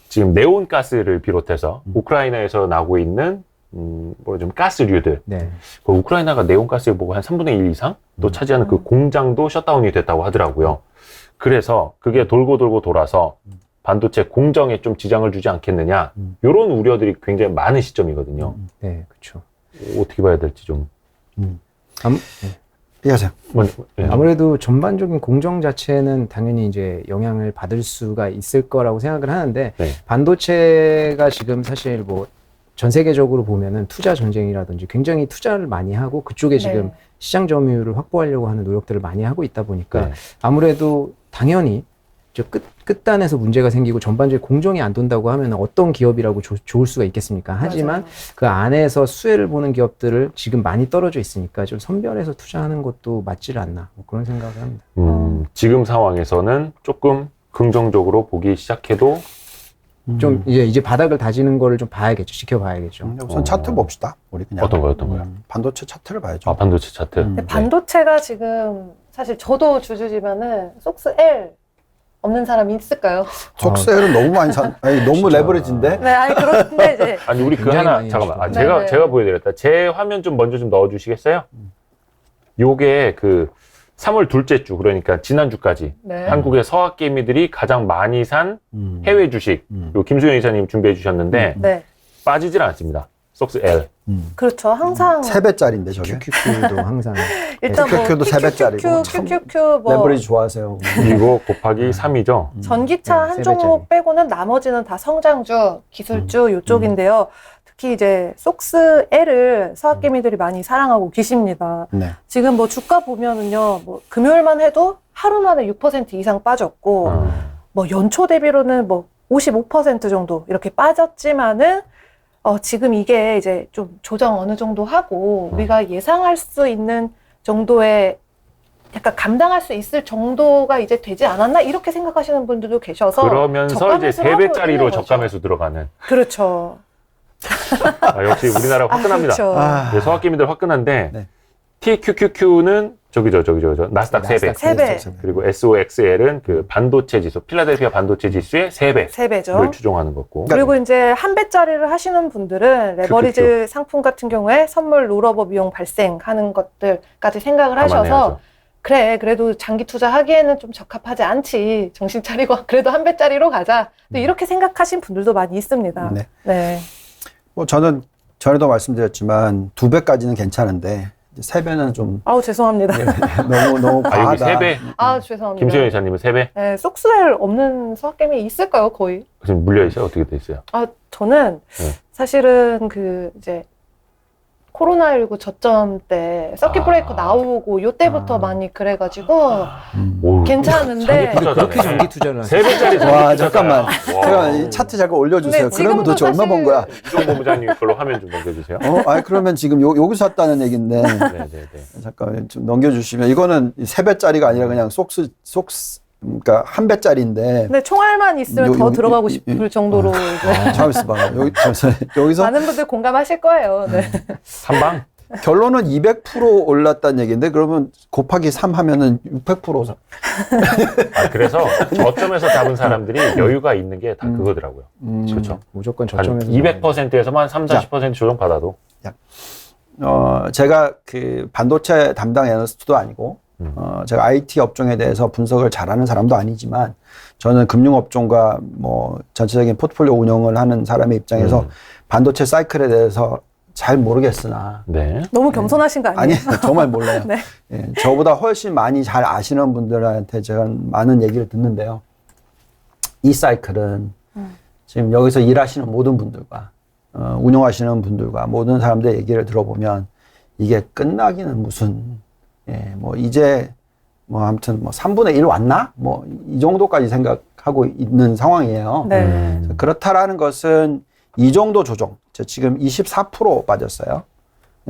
지금 네온가스를 비롯해서 우크라이나에서 나오고 있는 뭐 좀 가스류들. 네. 그 우크라이나가 네온가스를 보고 한 3분의 1 이상 또 차지하는 그 공장도 셧다운이 됐다고 하더라고요. 그래서 그게 돌고 돌아서 반도체 공정에 좀 지장을 주지 않겠느냐. 이런 우려들이 굉장히 많은 시점이거든요. 네, 그렇죠. 어떻게 봐야 될지 좀. 네. 얘기하세요. 네. 아무래도 전반적인 공정 자체는 당연히 이제 영향을 받을 수가 있을 거라고 생각을 하는데 네. 반도체가 지금 사실 뭐 전 세계적으로 보면은 투자 전쟁이라든지 굉장히 투자를 많이 하고 그쪽에 지금 시장 점유율을 확보하려고 하는 노력들을 많이 하고 있다 보니까 네. 아무래도 당연히 끝단에서 문제가 생기고 전반적인 공정이 안 돈다고 하면 어떤 기업이라고 좋을 수가 있겠습니까? 하지만 맞아요. 그 안에서 수혜를 보는 기업들을 지금 많이 떨어져 있으니까 좀 선별해서 투자하는 것도 맞지를 않나 뭐 그런 생각을 합니다. 지금 상황에서는 조금 긍정적으로 보기 시작해도 좀 이제 바닥을 다지는 거를 좀 봐야겠죠. 지켜봐야겠죠. 우선 차트 봅시다. 우리 그냥 어떤 거요? 반도체 차트를 봐야죠. 아, 반도체 차트. 근데 반도체가 지금 사실 저도 주주지만은 속스 L 없는 사람이 있을까요? 속세는 너무 많이 아니, 너무 레버리지인데. 네, 아니 그런데 이제 아니 우리 그 굉장히 하나 많이 잠깐만. 아, 해주죠. 제가 보여드렸다. 제 화면 좀 먼저 좀 넣어주시겠어요? 요게 그 3월 둘째 주 그러니까 지난주까지 네. 한국의 서학개미들이 가장 많이 산 해외 주식 요 김수영 이사님 준비해 주셨는데 네, 빠지질 않습니다. 속스 L. 그렇죠. 항상 3배짜리인데 저게. QQQ도 항상 일단 뭐 QQQ도 3배짜리고. QQQ 뭐 레버리지 좋아하세요. 이거 곱하기 3이죠. 전기차 네, 한 세 종목 빼고는 나머지는 다 성장주, 기술주 요쪽인데요. 특히 이제 속스 L을 서학개미들이 많이 사랑하고 계십니다. 네. 지금 뭐 주가 보면은요, 뭐 금요일만 해도 하루 만에 6% 이상 빠졌고, 뭐 연초 대비로는 뭐 55% 정도 이렇게 빠졌지만은, 지금 이게 이제 좀 조정 어느 정도 하고, 우리가 예상할 수 있는 정도의 약간 감당할 수 있을 정도가 이제 되지 않았나? 이렇게 생각하시는 분들도 계셔서. 그러면서 이제 저가 매수를 하고 3배짜리로 있는 거죠. 저가매수 들어가는. 그렇죠. 아, 역시 우리나라 화끈합니다. 그렇죠. 네, 서학개미들 화끈한데 네. TQQQ는 저기죠. 나스닥 3배. 세 배. 그리고 SOXL은 그 반도체 지수, 필라델피아 반도체 지수의 3배를 3배죠. 추종하는 거고. 그리고 이제 한 배짜리를 하시는 분들은 레버리지 상품 같은 경우에 선물 롤오버 비용 발생하는 것들까지 생각을 하셔서 감안해야죠. 그래 그래도 장기 투자하기에는 좀 적합하지 않지 정신 차리고 그래도 한 배짜리로 가자 또 이렇게 생각하신 분들도 많이 있습니다. 네. 네. 뭐 저는 전에도 말씀드렸지만 2배까지는 괜찮은데 3배는 좀 아우 죄송합니다. 너무 아, 여기 과하다. 3배? 아 죄송합니다. 김수현 이사님은 3배? 네, 속스웰 없는 서학개미 있을까요 거의? 지금 물려있어요? 어떻게 돼 있어요? 아 저는 네. 사실은 그 이제 코로나19 저점 때 서킷 브레이커 나오고 요때부터 많이 그래가지고 오, 괜찮은데 자기 그렇게 전기 투자를 하세요. 3배짜리 와 잠깐만. 제가 이 차트 잠깐 올려주세요. 근데 그러면 도대체 지금도 얼마 번 거야? 이종 본부장님 걸로 화면 좀 넘겨주세요. 아니 그러면 지금 여기서 샀다는 얘긴데 네네네. 잠깐 좀 넘겨주시면 이거는 3배짜리가 아니라 그냥 속스 그러니까 1배짜리인데 근데 총알만 있으면 더 들어가고 싶을 정도로 이제 잠깐만 있어봐. 여기서 많은 분들 공감하실 거예요. 네. 한방? 결론은 200% 올랐다는 얘기인데 그러면 곱하기 3 하면은 600%. 아, 그래서 저점에서 잡은 사람들이 여유가 있는 게 다 그거더라고요. 그렇죠. 무조건 한 저점에서 200%에서만 30-40% 조정 받아도. 제가 그 반도체 담당 애널리스트도 아니고 제가 IT 업종에 대해서 분석을 잘하는 사람도 아니지만 저는 금융업종과 뭐 전체적인 포트폴리오 운영을 하는 사람의 입장에서 반도체 사이클에 대해서 잘 모르겠으나 네. 너무 겸손하신 거 아니에요? 아니 정말 몰라요. 네. 예, 저보다 훨씬 많이 잘 아시는 분들한테 제가 많은 얘기를 듣는데요. 이 사이클은 지금 여기서 일하시는 모든 분들과 운영하시는 분들과 모든 사람들의 얘기를 들어보면 이게 끝나기는 무슨 뭐 이제 뭐 아무튼 뭐 3분의 1 왔나? 뭐 이 정도까지 생각하고 있는 상황이에요. 네. 그렇다라는 것은 이 정도 조정, 지금 24% 빠졌어요.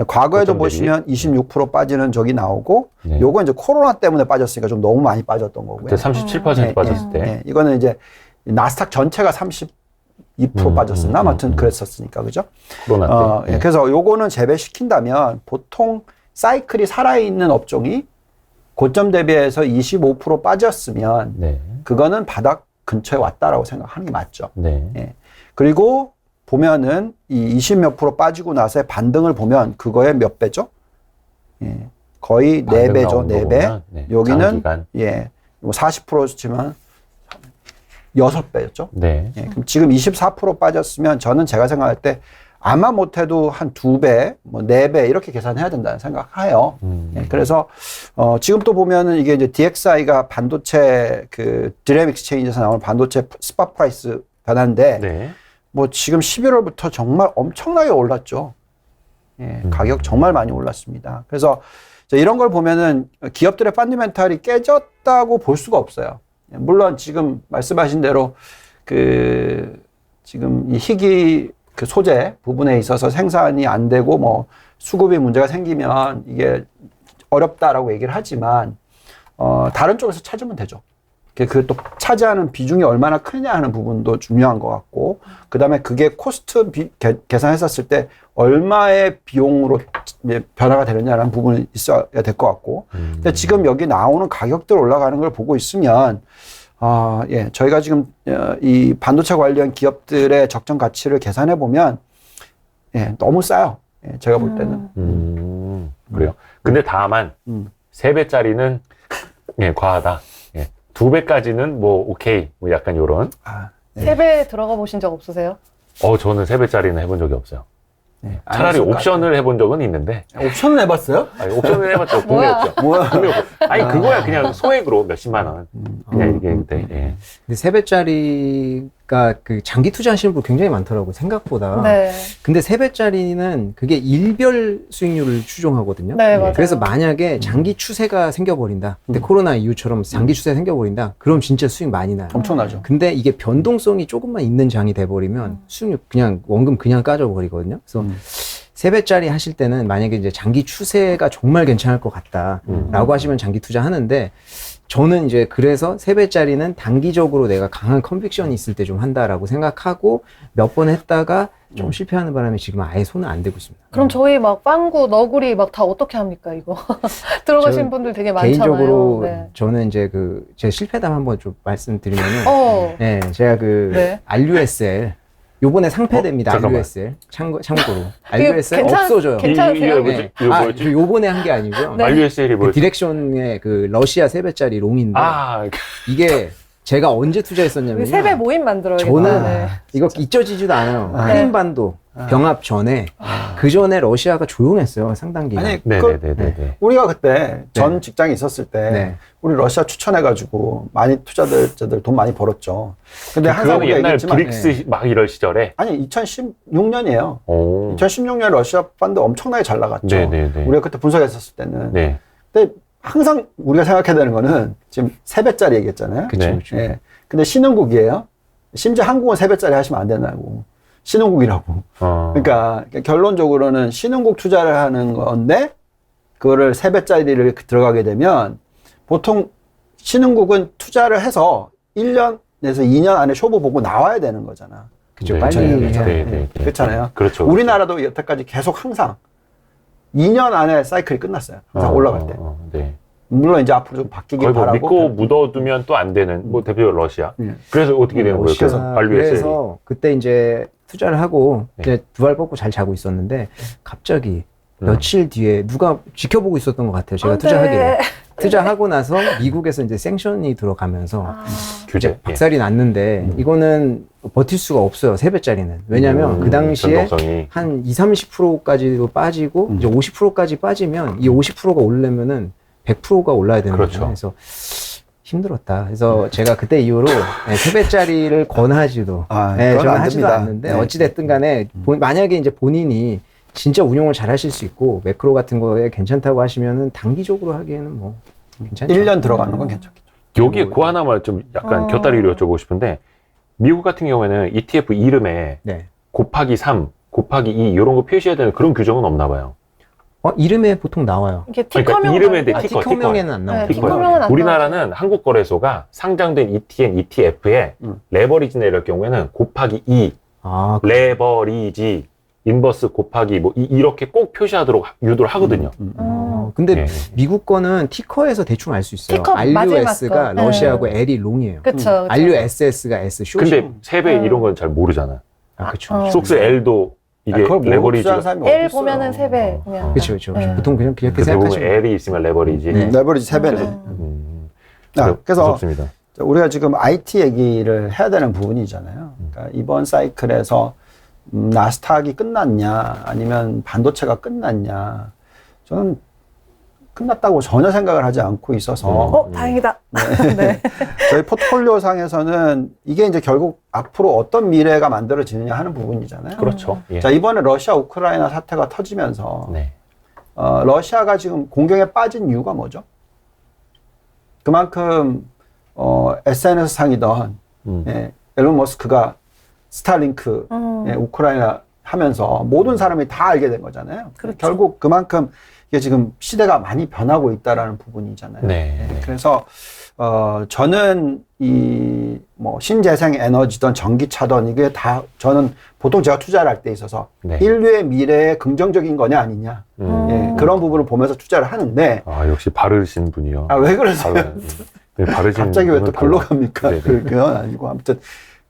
과거에도 고점 대비. 보시면 26% 빠지는 적이 나오고, 네. 요거 이제 코로나 때문에 빠졌으니까 좀 너무 많이 빠졌던 거고요. 그때 37% 빠졌을 때. 이거는 이제 나스닥 전체가 32% 빠졌었나? 아무튼 그랬었으니까, 그죠? 코로나 때. 네. 그래서 요거는 재배시킨다면 보통 사이클이 살아있는 업종이 고점 대비해서 25% 빠졌으면 네. 그거는 바닥 근처에 왔다라고 생각하는 게 맞죠. 네. 예. 그리고 보면은 이 20몇 프로 빠지고 나서의 반등을 보면 그거의 몇 배죠? 예. 거의 4배죠. 4배. 네. 여기는 장기간. 예. 40% 치면 6배였죠. 네. 예. 그럼 지금 24% 빠졌으면 저는 제가 생각할 때 아마 못해도 한 2배, 뭐 4배 이렇게 계산해야 된다는 생각해요. 예. 그래서 지금 또 보면은 이게 이제 DXI가 반도체 그 디램 익스체인지에서 나오는 반도체 스팟 프라이스 변화인데 네. 뭐 지금 11월부터 정말 엄청나게 올랐죠. 예, 가격 정말 많이 올랐습니다. 그래서 이런 걸 보면은 기업들의 펀더멘탈이 깨졌다고 볼 수가 없어요. 물론 지금 말씀하신 대로 그 지금 이 희귀 그 소재 부분에 있어서 생산이 안 되고 뭐 수급이 문제가 생기면 이게 어렵다라고 얘기를 하지만 다른 쪽에서 찾으면 되죠. 그 또 차지하는 비중이 얼마나 크냐 하는 부분도 중요한 것 같고, 그 다음에 그게 코스트 계산했었을 때 얼마의 비용으로 변화가 되느냐라는 부분이 있어야 될 것 같고, 근데 지금 여기 나오는 가격들 올라가는 걸 보고 있으면, 예, 저희가 지금 이 반도체 관련 기업들의 적정 가치를 계산해 보면, 예, 너무 싸요. 예, 제가 볼 때는. 그래요. 근데 다만 3배짜리는 예, 과하다. 예. 2배까지는 뭐 오케이. 뭐 약간 요런. 네. 3배 들어가 보신 적 없으세요? 저는 3배짜리는 해본 적이 없어요. 네, 차라리 옵션을 해본 적은 있는데. 옵션을 해봤어요? 아니, 옵션을 해봤죠. 뭐야? 구매했죠. 뭐야? 아니, 그거야. 그냥 소액으로 몇십만 원. 그냥 이게, 예. 근데 3배짜리가 그 장기 투자하시는 분 굉장히 많더라고요. 생각보다. 네. 근데 3배짜리는 그게 일별 수익률을 추종하거든요. 네, 맞아요. 그래서 만약에 장기 추세가 생겨버린다. 근데 코로나 이후처럼 장기 추세가 생겨버린다. 그럼 진짜 수익 많이 나요. 엄청나죠. 근데 이게 변동성이 조금만 있는 장이 돼버리면 수익률 그냥 원금 그냥 까져버리거든요. 그래서 3배짜리 하실 때는 만약에 이제 장기 추세가 정말 괜찮을 것 같다라고 하시면 장기 투자 하는데, 저는 이제 그래서 3배짜리는 단기적으로 내가 강한 컨빅션이 있을 때 좀 한다라고 생각하고 몇 번 했다가 좀 실패하는 바람에 지금 아예 손을 안 대고 있습니다. 그럼 저희 막 빵구, 너구리 막 다 어떻게 합니까, 이거? 들어가신 저 분들 되게 많잖아요. 개인적으로 네. 저는 이제 제 실패담 한번 좀 말씀드리면은, 네. 제가 네. RUSL 요번에 상패됩니다. 잠깐만. RUSL 참고로 RUSL 괜찮- 없어져요. 괜찮으세요? 이게 뭐지? 이거 뭐였지? 요번에 한 게 아니고요. 네. RUSL이 그 뭐였지? 디렉션의 그 러시아 3배짜리 롱인데, 이게 제가 언제 투자했었냐면요. 3배 모임 만들어야겠다. 저는 네. 이거 잊혀지지도 않아요. 아. 크림반도 병합 전에, 그 전에 러시아가 조용했어요. 상당 기간. 아니, 네네네네. 우리가 그때 전 네. 직장에 있었을 때 네. 우리 러시아 추천해가지고 많이 투자자들 돈 많이 벌었죠. 근데 항상 그거는 우리가 옛날 얘기했지만 브릭스 막 이럴 시절에. 아니 2016년이에요. 오. 2016년 러시아 펀드 엄청나게 잘 나갔죠. 네네네. 우리가 그때 분석했었을 때는. 네. 근데 항상 우리가 생각해야 되는 거는 지금 3배짜리 얘기했잖아요. 그쵸, 네. 그쵸. 예. 근데 신흥국이에요. 심지어 한국은 3배짜리 하시면 안 된다고. 신흥국이라고. 그러니까 결론적으로는 신흥국 투자를 하는 건데 그거를 3배짜리를 들어가게 되면 보통 신흥국은 투자를 해서 1년에서 2년 안에 쇼부 보고 나와야 되는 거잖아. 그죠. 네, 빨리 네, 해야 네, 돼요. 네. 그렇잖아요. 그렇죠. 우리나라도 여태까지 계속 항상 2년 안에 사이클이 끝났어요. 항상 올라갈 때. 네. 물론 이제 앞으로 좀 바뀌길 거의 뭐 바라고. 믿고 묻어두면 또 안 되는, 뭐 대표 러시아. 그래서 어떻게 되는 거예요? 러시아. 그래서 RUSL이. 그래서 그때 이제 투자를 하고 네. 이제 두 발 뻗고 잘 자고 있었는데 갑자기 며칠 뒤에 누가 지켜보고 있었던 것 같아요. 제가 안 돼. 투자하기를. 투자하고 나서 미국에서 이제 생션이 들어가면서 규제. 이제 박살이 났는데 이거는 버틸 수가 없어요. 3배짜리는. 왜냐하면 그 당시에 변동성이. 한 20-30%까지도 빠지고 이제 50%까지 빠지면 이 50%가 오르려면은 100%가 올라야 되는 그렇죠. 거죠. 그래서 힘들었다. 그래서 제가 그때 이후로 3배짜리를 권하지도 그건 저는 안 하지도 됩니다. 않는데 네. 어찌됐든 간에 만약에 이제 본인이 진짜 운용을 잘 하실 수 있고 매크로 같은 거에 괜찮다고 하시면은 단기적으로 하기에는 뭐 괜찮죠. 1년 들어가는 건 괜찮겠죠. 여기에 그 하나만 좀 약간 곁다리로 여쭤보고 싶은데, 미국 같은 경우에는 ETF 이름에 네. 곱하기 3, 곱하기 2 이런 거 표시해야 되는 그런 규정은 없나 봐요. 이름에 보통 나와요. 이게 그러니까 티커명 이름에 말고- 티커, 티커명에는 안 나와요. 네, 티커명은 안 우리나라는 한국거래소가 상장된 ETN, ETF에 레버리지 내릴 경우에는 곱하기 2, 아, 레버리지 인버스 곱하기 뭐 이렇게 꼭 표시하도록 유도를 하거든요. 근데 예. 미국 거는 티커에서 대충 알 수 있어요. 티커 RUS가 마지막 거. 러시아하고 네. L이 롱이에요. 그쵸. RUSS가 S 숏이. 근데 세배 이런 건 잘 모르잖아요. 그렇죠. 속스 L도 이게 그걸 모르고 레버리지가 투자하는 사람이 L 어딨어요. 보면은 3배 그냥. 그렇죠. 네. 보통 그냥 그렇게 그 대부분 생각하시면 L이 있으면 레버리지. 네. 레버리지 3배네. 그래서 무섭습니다. 우리가 지금 IT 얘기를 해야 되는 부분이잖아요. 그러니까 이번 사이클에서 나스닥이 끝났냐 아니면 반도체가 끝났냐 저는 끝났다고 전혀 생각을 하지 않고 있어서 다행이다. 네. 저희 포트폴리오 상에서는 이게 이제 결국 앞으로 어떤 미래가 만들어지느냐 하는 부분이잖아요. 그렇죠. 예. 자, 이번에 러시아 우크라이나 사태가 터지면서 네. 러시아가 지금 공경에 빠진 이유가 뭐죠? 그만큼 SNS 상이던 예, 앨런 머스크가 스타링크 예, 우크라이나 하면서 모든 사람이 다 알게 된 거잖아요. 그렇죠. 결국 그만큼 이게 지금 시대가 많이 변하고 있다라는 부분이잖아요. 네. 예, 그래서 저는 이 뭐 신재생 에너지든 전기차든 이게 다 저는 보통 제가 투자를 할 때 있어서 네. 인류의 미래에 긍정적인 거냐 아니냐 예, 그런 부분을 보면서 투자를 하는데 아, 역시 바르신 분이요. 아, 왜 그러세요? 네, 바르신 갑자기 왜 또 분은 글로 달라. 갑니까? 네네. 그건 아니고 아무튼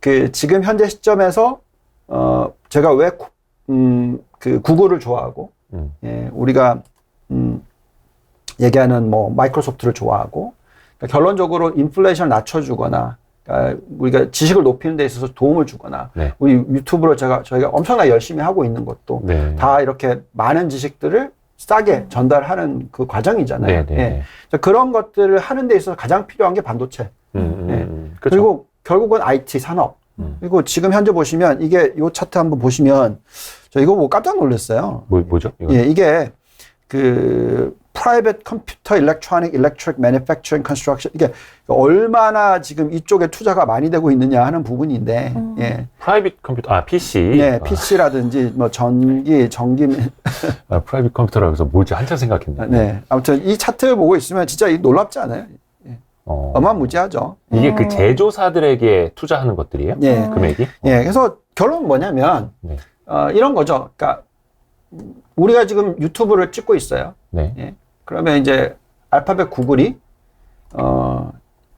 그 지금 현재 시점에서 제가 왜 그 구글을 좋아하고 예, 우리가 얘기하는 뭐 마이크로소프트를 좋아하고 그러니까 결론적으로 인플레이션을 낮춰주거나 그러니까 우리가 지식을 높이는 데 있어서 도움을 주거나 네. 우리 유튜브로 저희가 엄청나게 열심히 하고 있는 것도 네. 다 이렇게 많은 지식들을 싸게 전달하는 그 과정이잖아요. 네, 네. 예. 자, 그런 것들을 하는 데 있어서 가장 필요한 게 반도체. 그렇죠. 그리고 결국은 IT 산업. 그리고 지금 현재 보시면 이게 요 차트 한번 보시면 저 이거 보고 깜짝 놀랐어요. 뭐죠? 이거? 예, 이게 그 Private Computer Electronic Electric Manufacturing Construction 이게 얼마나 지금 이쪽에 투자가 많이 되고 있느냐 하는 부분인데 예. 프라이빗 컴퓨터, PC. 네, PC라든지 뭐 전기 프라이빗 컴퓨터라고 해서 뭐지? 한참 생각했네. 네. 아무튼 이 차트를 보고 있으면 진짜 놀랍지 않아요? 어마무지하죠. 이게 그 제조사들에게 투자하는 것들이에요? 예. 금액이? 예. 그래서 결론은 뭐냐면 네. 이런 거죠. 그러니까 우리가 지금 유튜브를 찍고 있어요. 네. 예. 그러면 이제 알파벳 구글이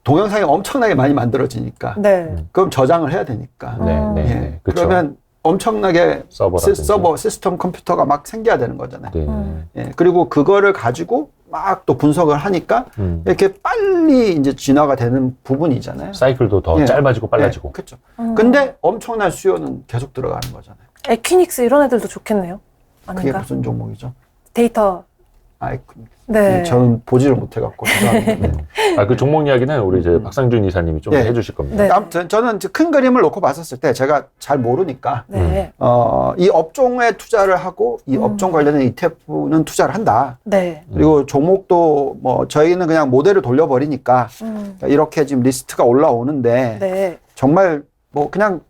동영상이 엄청나게 많이 만들어지니까 네. 그럼 저장을 해야 되니까. 네. 네. 예. 네. 그쵸. 그러면 엄청나게 서버라든지. 서버 시스템 컴퓨터가 막 생겨야 되는 거잖아요. 네. 예. 그리고 그거를 가지고 막 또 분석을 하니까 이렇게 빨리 이제 진화가 되는 부분이잖아요. 사이클도 더 예. 짧아지고 빨라지고. 예. 그렇죠. 근데 엄청난 수요는 계속 들어가는 거잖아요. 에퀴닉스 이런 애들도 좋겠네요. 그게 아닌가? 무슨 종목이죠? 데이터. 아이쿠. 네. 저는 보지를 못해갖고. 죄송합니다. 그 종목 이야기는 우리 이제 박상준 이사님이 좀 예. 해주실 겁니다. 네. 아무튼 저는 이제 큰 그림을 놓고 봤었을 때 제가 잘 모르니까 네. 이 업종에 투자를 하고 이 업종 관련된 ETF는 투자를 한다. 네. 그리고 종목도 뭐 저희는 그냥 모델을 돌려버리니까 이렇게 지금 리스트가 올라오는데 네. 정말 뭐 그냥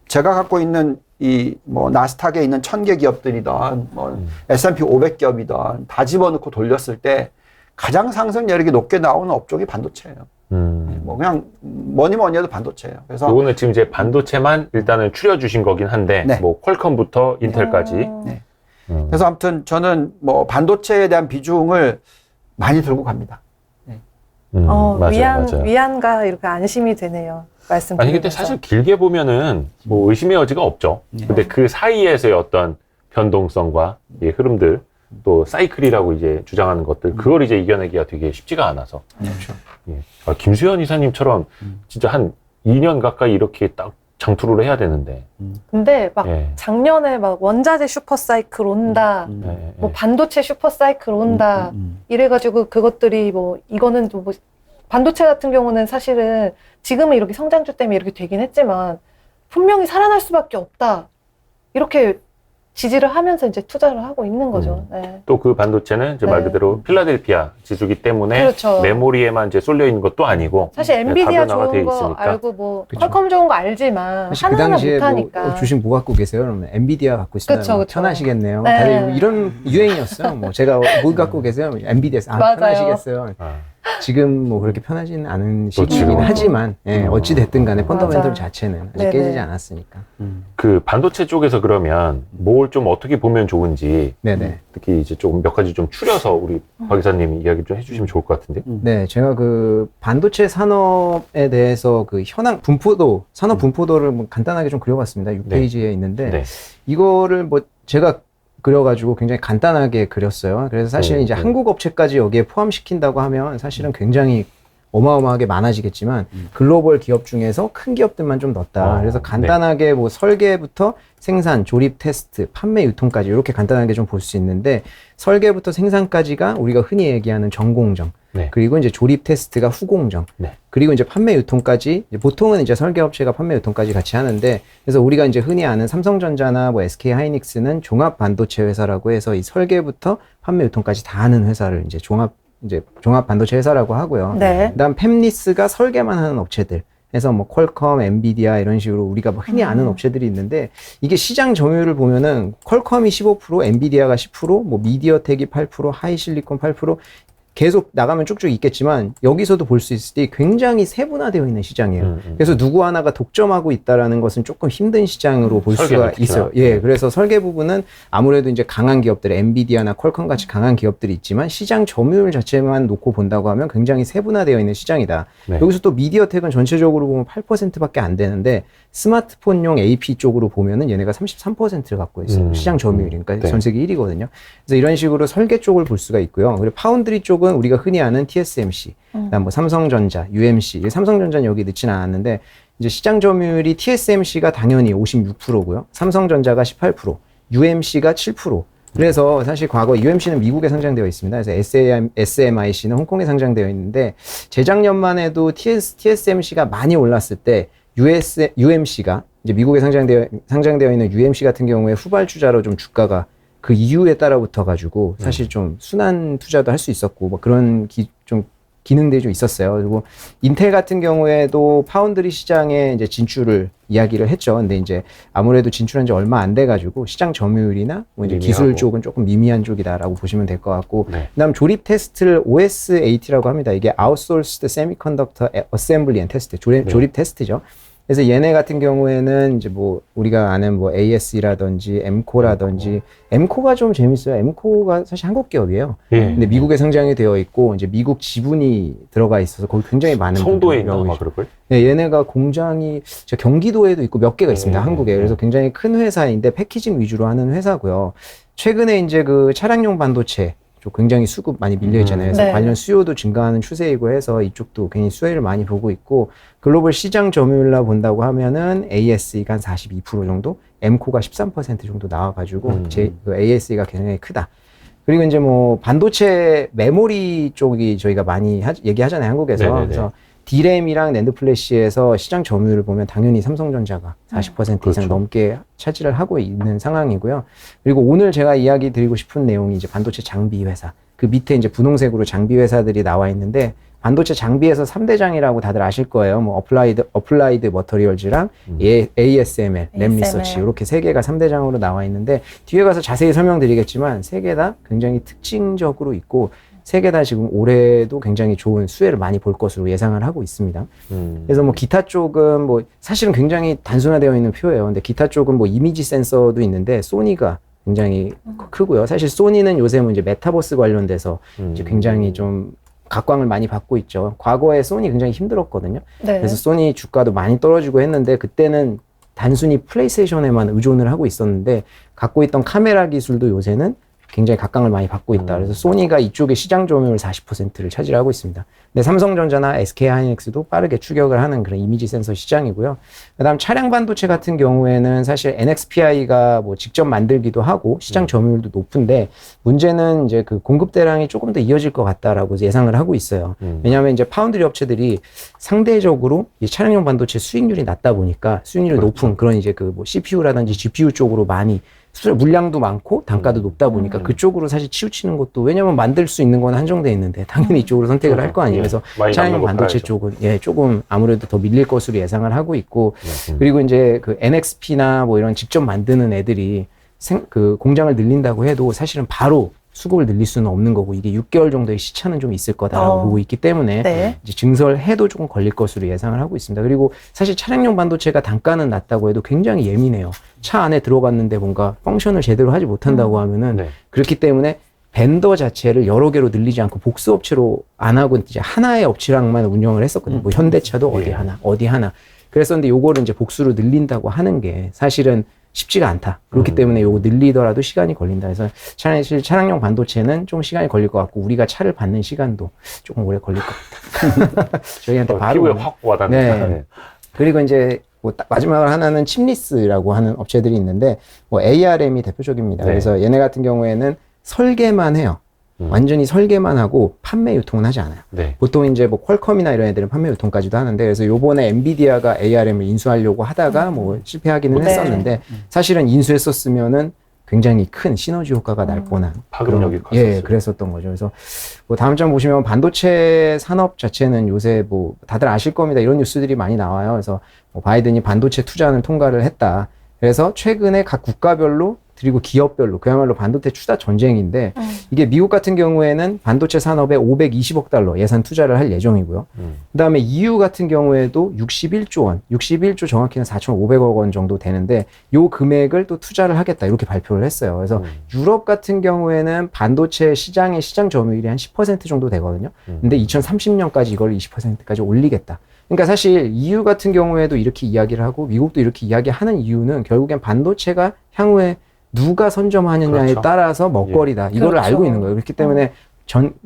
제가 갖고 있는 이 뭐 나스닥에 있는 1000개 기업들이든 뭐 S&P 500 기업이든 다 집어넣고 돌렸을 때 가장 상승률이 높게 나오는 업종이 반도체예요. 뭐 그냥 뭐니 해도 반도체예요. 그래서 요거는 지금 이제 반도체만 일단은 추려주신 거긴 한데 네. 뭐 퀄컴부터 인텔까지. 네. 그래서 아무튼 저는 뭐 반도체에 대한 비중을 많이 들고 갑니다. 맞아요. 위안과 이렇게 안심이 되네요. 말씀. 아니 근데 사실 길게 보면은 뭐 의심의 여지가 없죠. 근데 그 사이에서의 어떤 변동성과 이 흐름들 또 사이클이라고 이제 주장하는 것들 그걸 이제 이겨내기가 되게 쉽지가 않아서. 그렇죠. 예. 김수현 이사님처럼 진짜 한 2년 가까이 이렇게 딱 장투를 해야 되는데. 근데 막 예. 작년에 막 원자재 슈퍼 사이클 온다. 예, 뭐 예. 반도체 슈퍼 사이클 온다. 이래가지고 그것들이 뭐 이거는 또 뭐 반도체 같은 경우는 사실은 지금은 이렇게 성장주 때문에 이렇게 되긴 했지만 분명히 살아날 수밖에 없다. 이렇게 지지를 하면서 이제 투자를 하고 있는 거죠. 네. 또 그 반도체는 이제 말 네. 그대로 필라델피아 지수기 때문에 그렇죠. 메모리에만 이제 쏠려 있는 것도 아니고 사실 엔비디아 다변화가 돼 좋은 거 있으니까. 알고 뭐 그쵸. 퀄컴 좋은 거 알지만 사실 그 하나하나 당시에 못하니까. 뭐 주식 뭐 갖고 계세요? 그러면 엔비디아 갖고 있으면 그쵸, 그쵸. 편하시겠네요. 네. 다들 이런 유행이었어요. 뭐 제가 뭐 갖고 계세요? 엔비디아 맞아요. 편하시겠어요. 아, 지금 뭐 그렇게 편하지는 않은 지금. 시기이긴 하지만 예, 어찌 됐든 간에 펀더멘털 맞아요. 자체는 아직 네네. 깨지지 않았으니까. 그 반도체 쪽에서 그러면 뭘 좀 어떻게 보면 좋은지 네네. 특히 이제 조금 몇 가지 좀 추려서 우리 박 기사님이 이야기 좀 해주시면 좋을 것 같은데. 네, 제가 그 반도체 산업에 대해서 그 현황 분포도, 산업 분포도를 뭐 간단하게 좀 그려봤습니다. 6페이지에 있는데, 네. 이거를 뭐 제가 그려가지고 굉장히 간단하게 그렸어요. 그래서 사실 이제 한국 업체까지 여기에 포함시킨다고 하면 사실은 굉장히 어마어마하게 많아지겠지만 글로벌 기업 중에서 큰 기업들만 좀 넣었다. 그래서 간단하게 뭐 설계부터 생산, 조립, 테스트, 판매, 유통까지 이렇게 간단하게 좀 볼 수 있는데 설계부터 생산까지가 우리가 흔히 얘기하는 전공정. 네. 그리고 이제 조립 테스트가 후공정. 네. 그리고 이제 판매 유통까지 이제 보통은 이제 설계업체가 판매 유통까지 같이 하는데 그래서 우리가 이제 흔히 아는 삼성전자나 뭐 SK 하이닉스는 종합 반도체 회사라고 해서 이 설계부터 판매 유통까지 다 하는 회사를 이제 종합 반도체 회사라고 하고요. 네. 그다음 팹리스가 설계만 하는 업체들. 해서 뭐 퀄컴, 엔비디아 이런 식으로 우리가 뭐 흔히 아는 업체들이 있는데 이게 시장 점유율을 보면은 퀄컴이 15%, 엔비디아가 10%, 뭐 미디어텍이 8%, 하이실리콘 8% 계속 나가면 쭉쭉 있겠지만 여기서도 볼 수 있을 때 굉장히 세분화되어 있는 시장이에요. 그래서 누구 하나가 독점하고 있다라는 것은 조금 힘든 시장으로 볼 수가 특히나. 있어요. 예, 그래서 설계 부분은 아무래도 이제 강한 기업들, 엔비디아나 퀄컴 같이 강한 기업들이 있지만 시장 점유율 자체만 놓고 본다고 하면 굉장히 세분화되어 있는 시장이다. 네. 여기서 또 미디어텍은 전체적으로 보면 8%밖에 안 되는데 스마트폰용 AP 쪽으로 보면은 얘네가 33%를 갖고 있어요. 시장 점유율이. 그러니까 네. 전 세계 1위거든요. 그래서 이런 식으로 설계 쪽을 볼 수가 있고요. 그리고 파운드리 쪽은 우리가 흔히 아는 TSMC, 그다음 뭐 삼성전자, UMC. 삼성전자는 여기 넣지는 않았는데 이제 시장 점유율이 TSMC가 당연히 56%고요. 삼성전자가 18%, UMC가 7%. 그래서 사실 과거 UMC는 미국에 상장되어 있습니다. 그래서 SMIC는 홍콩에 상장되어 있는데 재작년만 해도 TSMC가 많이 올랐을 때 UMC가 이제 미국에 상장되어 있는 UMC 같은 경우에 후발주자로 좀 주가가 그 이유에 따라 붙어가지고 사실 좀 순환 투자도 할 수 있었고 뭐 그런 좀 기능들이 좀 있었어요. 그리고 인텔 같은 경우에도 파운드리 시장에 이제 진출을 이야기를 했죠. 근데 이제 아무래도 진출한 지 얼마 안 돼가지고 시장 점유율이나 뭐 이제 기술 미미하고. 쪽은 조금 미미한 쪽이다라고 보시면 될 것 같고, 네. 그다음 조립 테스트를 OSAT라고 합니다. 이게 Outsourced Semiconductor Assembly and Test, 조립 테스트죠. 그래서 얘네 같은 경우에는 이제 뭐 우리가 아는 뭐 ASE라든지 엠코라든지 엠코가 좀 재밌어요. 엠코가 사실 한국 기업이에요. 예. 근데 미국에 상장이 되어 있고 이제 미국 지분이 들어가 있어서 거기 굉장히 많은 송도에 분들이 있나 일하고 아마 계시죠. 그럴걸? 네, 얘네가 공장이 저 경기도에도 있고 몇 개가 있습니다. 한국에. 그래서 굉장히 큰 회사인데 패키징 위주로 하는 회사고요. 최근에 이제 그 차량용 반도체 쪽 굉장히 수급 많이 밀려 있잖아요. 그래서 네. 관련 수요도 증가하는 추세이고 해서 이쪽도 굉장히 수혜를 많이 보고 있고 글로벌 시장 점유율로 본다고 하면은 ASE가 한 42% 정도, 엠코가 13% 정도 나와가지고 그 ASE가 굉장히 크다. 그리고 이제 뭐 반도체 메모리 쪽이 저희가 많이 얘기하잖아요, 한국에서. 네네네. 그래서 D램이랑 낸드 플래시에서 시장 점유율을 보면 당연히 삼성전자가 40% 그렇죠. 이상 넘게 차지를 하고 있는 상황이고요. 그리고 오늘 제가 이야기 드리고 싶은 내용이 이제 반도체 장비 회사. 그 밑에 이제 분홍색으로 장비 회사들이 나와 있는데 반도체 장비에서 3대장이라고 다들 아실 거예요. 뭐 어플라이드 머터리얼즈랑 ASML, 램리서치 이렇게 세 개가 3대장으로 나와 있는데 뒤에 가서 자세히 설명드리겠지만 세 개 다 굉장히 특징적으로 있고 세 개 다 지금 올해도 굉장히 좋은 수혜를 많이 볼 것으로 예상을 하고 있습니다. 그래서 뭐 기타 쪽은 뭐 사실은 굉장히 단순화되어 있는 표예요. 근데 기타 쪽은 뭐 이미지 센서도 있는데 소니가 굉장히 크고요. 사실 소니는 요새 뭐 이제 메타버스 관련돼서 이제 굉장히 좀 각광을 많이 받고 있죠. 과거에 소니 굉장히 힘들었거든요. 네. 그래서 소니 주가도 많이 떨어지고 했는데 그때는 단순히 플레이스테이션에만 의존을 하고 있었는데 갖고 있던 카메라 기술도 요새는 굉장히 각광을 많이 받고 있다. 그래서 소니가 이쪽에 시장 점유율 40%를 차지하고 있습니다. 근데 삼성전자나 SK 하이닉스도 빠르게 추격을 하는 그런 이미지 센서 시장이고요. 그다음 차량 반도체 같은 경우에는 사실 NXPI가 뭐 직접 만들기도 하고 시장 점유율도 높은데 문제는 이제 그 공급 대량이 조금 더 이어질 것 같다라고 예상을 하고 있어요. 왜냐하면 이제 파운드리 업체들이 상대적으로 이 차량용 반도체 수익률이 낮다 보니까 수익률이 높은 그런 이제 그 뭐 CPU라든지 GPU 쪽으로 많이 물량도 많고 단가도 높다 보니까 그쪽으로 사실 치우치는 것도 왜냐면 만들 수 있는 건 한정돼 있는데 당연히 이쪽으로 선택을 할 거 아니에요. 그래서 많이 차량용 남는 거 반도체 팔아야죠. 쪽은 예 조금 아무래도 더 밀릴 것으로 예상을 하고 있고 그리고 이제 그 NXP나 뭐 이런 직접 만드는 애들이 그 공장을 늘린다고 해도 사실은 바로 수급을 늘릴 수는 없는 거고 이게 6개월 정도의 시차는 좀 있을 거다라고 보고 있기 때문에 네. 이제 증설해도 조금 걸릴 것으로 예상을 하고 있습니다. 그리고 사실 차량용 반도체가 단가는 낮다고 해도 굉장히 예민해요. 차 안에 들어갔는데 뭔가 펑션을 제대로 하지 못한다고 하면은 네. 그렇기 때문에 벤더 자체를 여러 개로 늘리지 않고 복수업체로 안 하고 이제 하나의 업체랑만 운영을 했었거든요. 뭐 현대차도 어디 예. 하나, 어디 하나. 그랬었는데 요거를 이제 복수로 늘린다고 하는 게 사실은 쉽지가 않다. 그렇기 때문에 요거 늘리더라도 시간이 걸린다. 그래서 사실 차량용 반도체는 좀 시간이 걸릴 것 같고 우리가 차를 받는 시간도 조금 오래 걸릴 것 같다. 저희한테 바로 피부에 확 와닿는다. 네. 그리고 이제 뭐 마지막으로 하나는 칩리스라고 하는 업체들이 있는데 뭐 ARM이 대표적입니다. 네. 그래서 얘네 같은 경우에는 설계만 해요. 완전히 설계만 하고 판매 유통은 하지 않아요. 네. 보통 이제 뭐 퀄컴이나 이런 애들은 판매 유통까지도 하는데 그래서 요번에 엔비디아가 ARM을 인수하려고 하다가 뭐 실패하기는 네. 했었는데 사실은 인수했었으면은 굉장히 큰 시너지 효과가 날 뻔한 파급력이 그런- 예, 컸었어요. 그랬었던 거죠. 그래서 뭐 다음 장 보시면 반도체 산업 자체는 요새 뭐 다들 아실 겁니다. 이런 뉴스들이 많이 나와요. 그래서 뭐 바이든이 반도체 투자안을 통과를 했다. 그래서 최근에 각 국가별로 그리고 기업별로 그야말로 반도체 투자 전쟁인데 이게 미국 같은 경우에는 반도체 산업에 520억 달러 예산 투자를 할 예정이고요. 그다음에 EU 같은 경우에도 61조 원, 61조 정확히는 4,500억 원 정도 되는데 요 금액을 또 투자를 하겠다 이렇게 발표를 했어요. 그래서 유럽 같은 경우에는 반도체 시장의 시장 점유율이 한 10% 정도 되거든요. 근데 2030년까지 이걸 20%까지 올리겠다. 그러니까 사실 EU 같은 경우에도 이렇게 이야기를 하고 미국도 이렇게 이야기하는 이유는 결국엔 반도체가 향후에 누가 선점하느냐에 그렇죠. 따라서 먹거리다. 이거를 그렇죠. 알고 있는 거예요. 그렇기 때문에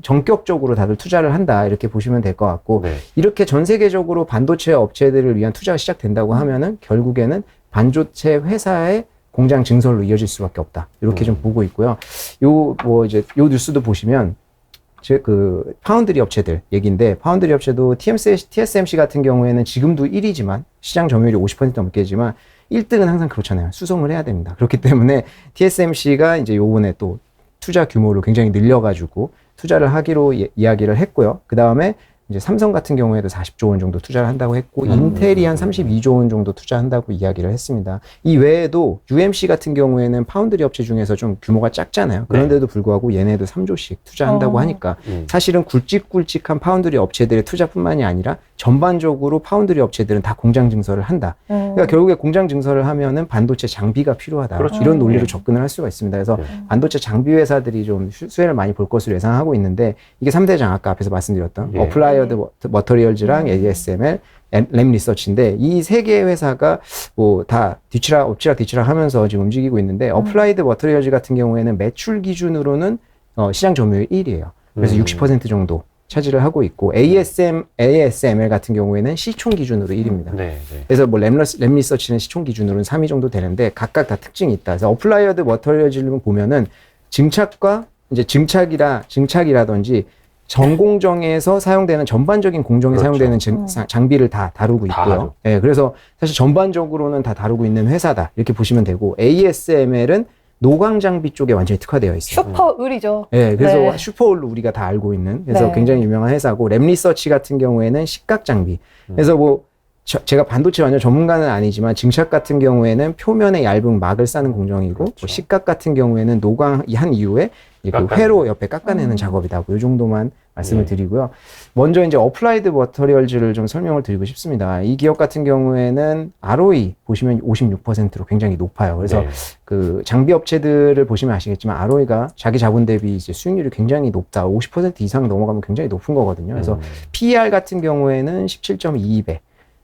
전격적으로 다들 투자를 한다. 이렇게 보시면 될 것 같고 네. 이렇게 전 세계적으로 반도체 업체들을 위한 투자가 시작된다고 하면은 결국에는 반도체 회사의 공장 증설로 이어질 수밖에 없다. 이렇게 좀 보고 있고요. 요 요 뉴스도 보시면 그 파운드리 업체들 얘기인데 파운드리 업체도 TSMC 같은 경우에는 지금도 1위지만 시장 점유율이 50% 넘게지만 1등은 항상 그렇잖아요. 수성을 해야 됩니다. 그렇기 때문에 TSMC가 이제 요번에 또 투자 규모를 굉장히 늘려가지고 투자를 하기로 이야기를 했고요. 그 다음에 이제 삼성 같은 경우에도 40조 원 정도 투자를 한다고 했고 인텔이 한 32조 원 정도 투자한다고 이야기를 했습니다. 이 외에도 UMC 같은 경우에는 파운드리 업체 중에서 좀 규모가 작잖아요. 그런데도 불구하고 얘네도 3조씩 투자한다고 하니까 사실은 굵직굵직한 파운드리 업체들의 투자뿐만이 아니라 전반적으로 파운드리 업체들은 다 공장 증설을 한다. 그러니까 결국에 공장 증설을 하면은 반도체 장비가 필요하다. 그렇죠. 이런 논리로 접근을 할 수가 있습니다. 그래서 반도체 장비 회사들이 좀 수혜를 많이 볼 것으로 예상하고 있는데 이게 3대장 아까 앞에서 말씀드렸던 예. 어플라이어드 머터리얼즈랑 ASML, 램 리서치인데 이 세 개의 회사가 뭐 다 엎치락 하면서 지금 움직이고 있는데 어플라이드 머터리얼즈 같은 경우에는 매출 기준으로는 시장 점유율 1위예요. 그래서 60% 정도 차지를 하고 있고 ASML 같은 경우에는 시총 기준으로 1위입니다. 네. 네. 그래서 뭐 램 리서치는 시총 기준으로는 3위 정도 되는데 각각 다 특징이 있다. 그래서 어플라이어드 머터리얼즈를 보면은 증착과 이제 증착이라든지 전공정에서 사용되는 전반적인 공정에 그렇죠. 사용되는 장비를 다 다루고 다 있고요. 하죠. 예, 그래서 사실 전반적으로는 다 다루고 있는 회사다. 이렇게 보시면 되고 ASML은 노광 장비 쪽에 완전히 특화되어 있어요. 슈퍼 의리죠. 예, 그래서 네. 슈퍼홀로 우리가 다 알고 있는 그래서 네. 굉장히 유명한 회사고 램 리서치 같은 경우에는 식각 장비. 그래서 뭐 제가 반도체 완전 전문가는 아니지만 증착 같은 경우에는 표면에 얇은 막을 싸는 공정이고 뭐 식각 같은 경우에는 노광한 이후에 그 회로 옆에 깎아내는 작업이다. 이 정도만 말씀을 드리고요. 먼저 이제 어플라이드 머터리얼즈를 좀 설명을 드리고 싶습니다. 이 기업 같은 경우에는 ROE 보시면 56%로 굉장히 높아요. 그래서 네. 그 장비 업체들을 보시면 아시겠지만 ROE가 자기 자본 대비 이제 수익률이 굉장히 높다. 50% 이상 넘어가면 굉장히 높은 거거든요. 그래서 PER 같은 경우에는 17.22배.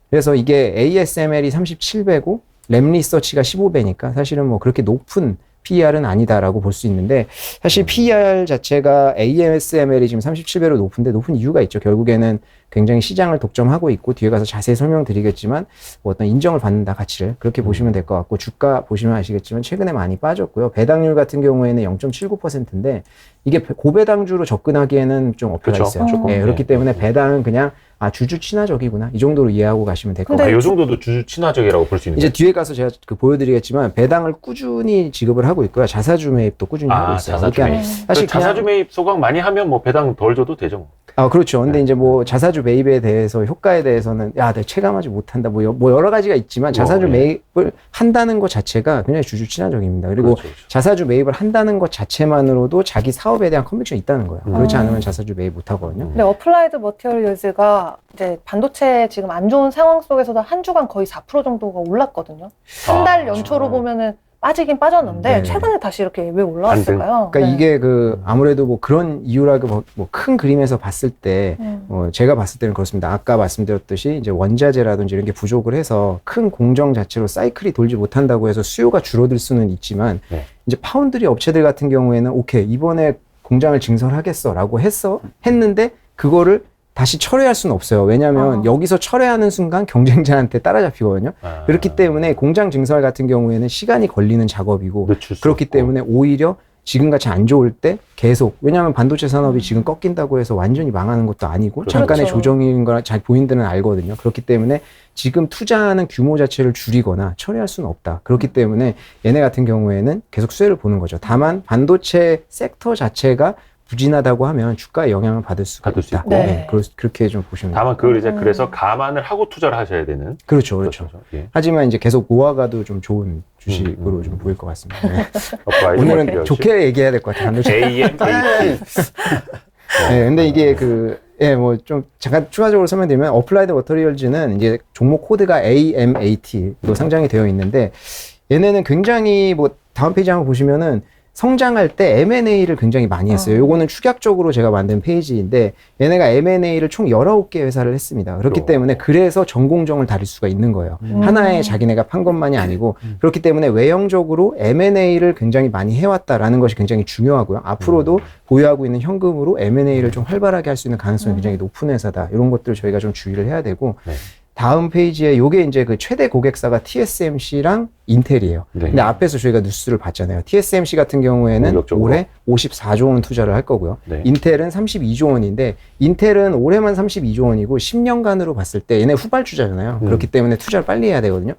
그래서 이게 ASML이 37배고 램 리서치가 15배니까 사실은 뭐 그렇게 높은 PER은 아니다라고 볼 수 있는데 사실 PER 자체가 ASML이 지금 37배로 높은데 높은 이유가 있죠. 결국에는 굉장히 시장을 독점하고 있고 뒤에 가서 자세히 설명드리겠지만 뭐 어떤 인정을 받는다 가치를 그렇게 보시면 될 것 같고 주가 보시면 아시겠지만 최근에 많이 빠졌고요. 배당률 같은 경우에는 0.79%인데 이게 고배당주로 접근하기에는 좀 어폐가 그렇죠. 있어요. 조금, 예, 그렇기 때문에 배당은 그냥 아, 주주 친화적이구나. 이 정도로 이해하고 가시면 될 것 근데 같아요. 이 정도도 주주 친화적이라고 볼 수 있는 이제 거예요. 뒤에 가서 제가 보여드리겠지만 배당을 꾸준히 지급을 하고 있고요. 자사주 매입도 꾸준히 하고 있어요. 자사주 그러니까 매입. 사실 자사주 매입 소강 많이 하면 뭐 배당 덜 줘도 되죠. 뭐. 그렇죠. 근데 이제 뭐 자사주 매입에 대해서 효과에 대해서는 야, 내가 체감하지 못한다. 뭐 여러 가지가 있지만 자사주 예. 매입을 한다는 것 자체가 굉장히 주주 친화적입니다. 그리고 그렇죠. 자사주 매입을 한다는 것 자체만으로도 자기 사업에 대한 컨빅션이 있다는 거예요. 그렇지 않으면 자사주 매입 못 하거든요. 근데 어플라이드 머티리얼즈가 이제 반도체 지금 안 좋은 상황 속에서도 한 주간 거의 4% 정도가 올랐거든요. 한 달 연초로 보면은 빠지긴 빠졌는데 네네. 최근에 다시 이렇게 왜 올라왔을까요? 그러니까 네. 이게 아무래도 뭐 그런 이유라고 뭐 큰 그림에서 봤을 때 제가 봤을 때는 그렇습니다. 아까 말씀드렸듯이 이제 원자재라든지 이런 게 부족을 해서 큰 공정 자체로 사이클이 돌지 못한다고 해서 수요가 줄어들 수는 있지만 네. 이제 파운드리 업체들 같은 경우에는 오케이 이번에 공장을 증설하겠어라고 했는데 그거를 다시 철회할 수는 없어요. 왜냐하면 여기서 철회하는 순간 경쟁자한테 따라잡히거든요. 그렇기 때문에 공장 증설 같은 경우에는 시간이 걸리는 작업이고 늦출 수 그렇기 없고. 때문에 오히려 지금같이 안 좋을 때 계속 왜냐하면 반도체 산업이 지금 꺾인다고 해서 완전히 망하는 것도 아니고 그렇죠. 잠깐의 그렇죠. 조정인 거라 잘 보인들은 알거든요. 그렇기 때문에 지금 투자하는 규모 자체를 줄이거나 처리할 수는 없다. 그렇기 때문에 얘네 같은 경우에는 계속 수혜를 보는 거죠. 다만 반도체 섹터 자체가 부진하다고 하면 주가에 영향을 받을 수가 받을 수 있다. 있고. 네. 그렇게 좀 보시면 돼요. 다만 그걸 이제 그래서 감안을 하고 투자를 하셔야 되는. 그렇죠. 예. 하지만 이제 계속 모아가도 좀 좋은 주식으로 좀 보일 것 같습니다. 네. 어플라이드 오늘은 머티리얼즈. 좋게 얘기해야 될 것 같아요. 반도체. AMAT. 네, 근데 이게 뭐 좀 잠깐 추가적으로 설명드리면 어플라이드 머터리얼즈는 이제 종목 코드가 AMAT로 상장이 되어 있는데 얘네는 굉장히 뭐 다음 페이지 한번 보시면은 성장할 때 M&A를 굉장히 많이 했어요. 요거는 축약적으로 제가 만든 페이지인데 얘네가 M&A를 총 19개 회사를 했습니다. 그렇기 때문에 그래서 전공정을 다릴 수가 있는 거예요. 하나의 자기네가 판 것만이 아니고 그렇기 때문에 외형적으로 M&A를 굉장히 많이 해왔다라는 것이 굉장히 중요하고요. 앞으로도 보유하고 있는 현금으로 M&A를 좀 활발하게 할 수 있는 가능성이 굉장히 높은 회사다. 이런 것들 저희가 좀 주의를 해야 되고 네. 다음 페이지에 요게 이제 그 최대 고객사가 TSMC랑 인텔이에요. 네. 근데 앞에서 저희가 뉴스를 봤잖아요. TSMC 같은 경우에는 공격적으로. 올해 54조 원 투자를 할 거고요. 네. 인텔은 32조 원인데 인텔은 올해만 32조 원이고 10년간으로 봤을 때 얘네 후발주자잖아요. 그렇기 때문에 투자를 빨리 해야 되거든요.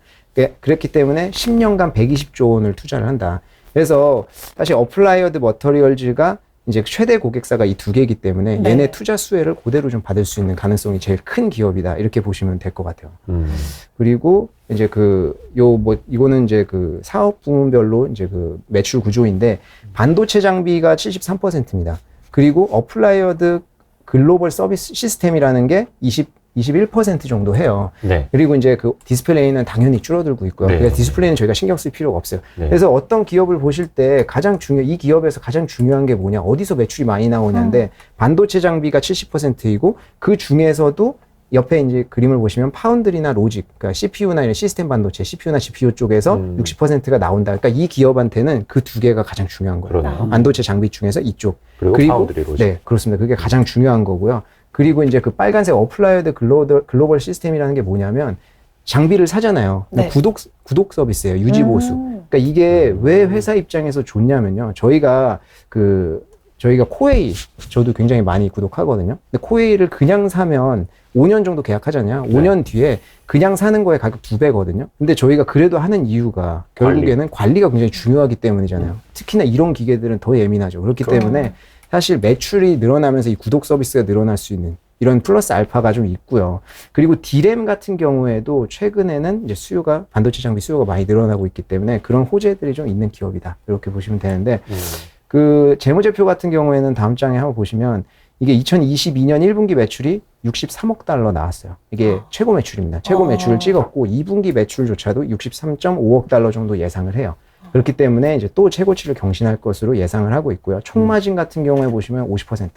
그렇기 때문에 10년간 120조 원을 투자를 한다. 그래서 사실 어플라이어드 머터리얼즈가 이제 최대 고객사가 이 두 개이기 때문에 네. 얘네 투자 수혜를 그대로 좀 받을 수 있는 가능성이 제일 큰 기업이다. 이렇게 보시면 될 것 같아요. 그리고 이제 이거는 이제 그 사업 부문별로 이제 그 매출 구조인데 반도체 장비가 73%입니다. 그리고 어플라이어드 글로벌 서비스 시스템이라는 게 21% 정도 해요. 네. 그리고 이제 그 디스플레이는 당연히 줄어들고 있고요. 네. 그래서 디스플레이는 저희가 신경 쓸 필요가 없어요. 네. 그래서 어떤 기업을 보실 때 이 기업에서 가장 중요한 게 뭐냐, 어디서 매출이 많이 나오냐인데 반도체 장비가 70%이고 그 중에서도 옆에 이제 그림을 보시면 파운드리나 로직, 그러니까 CPU나 이런 시스템 반도체, CPU나 GPU 쪽에서 60%가 나온다. 그러니까 이 기업한테는 그 두 개가 가장 중요한 거예요. 그러네요. 반도체 장비 중에서 이쪽. 그리고 파운드리 로직. 네, 그렇습니다. 그게 가장 중요한 거고요. 그리고 이제 그 빨간색 어플라이드 글로벌 시스템이라는 게 뭐냐면 장비를 사잖아요. 네. 구독 서비스예요. 유지 보수. 그러니까 이게 왜 회사 입장에서 좋냐면요. 저희가 코웨이 저도 굉장히 많이 구독하거든요. 근데 코웨이를 그냥 사면 5년 정도 계약하잖아요. 5년 뒤에 그냥 사는 거에 가격 2배거든요. 근데 저희가 그래도 하는 이유가 결국에는 관리가 굉장히 중요하기 때문이잖아요. 특히나 이런 기계들은 더 예민하죠. 그렇기 때문에 사실 매출이 늘어나면서 이 구독 서비스가 늘어날 수 있는 이런 플러스 알파가 좀 있고요. 그리고 디램 같은 경우에도 최근에는 이제 반도체 장비 수요가 많이 늘어나고 있기 때문에 그런 호재들이 좀 있는 기업이다. 이렇게 보시면 되는데, 그 재무제표 같은 경우에는 다음 장에 한번 보시면 이게 2022년 1분기 매출이 63억 달러 나왔어요. 이게 최고 매출입니다. 최고 매출을 찍었고 2분기 매출조차도 63.5억 달러 정도 예상을 해요. 그렇기 때문에 이제 또 최고치를 경신할 것으로 예상을 하고 있고요. 총 마진 같은 경우에 보시면 50%.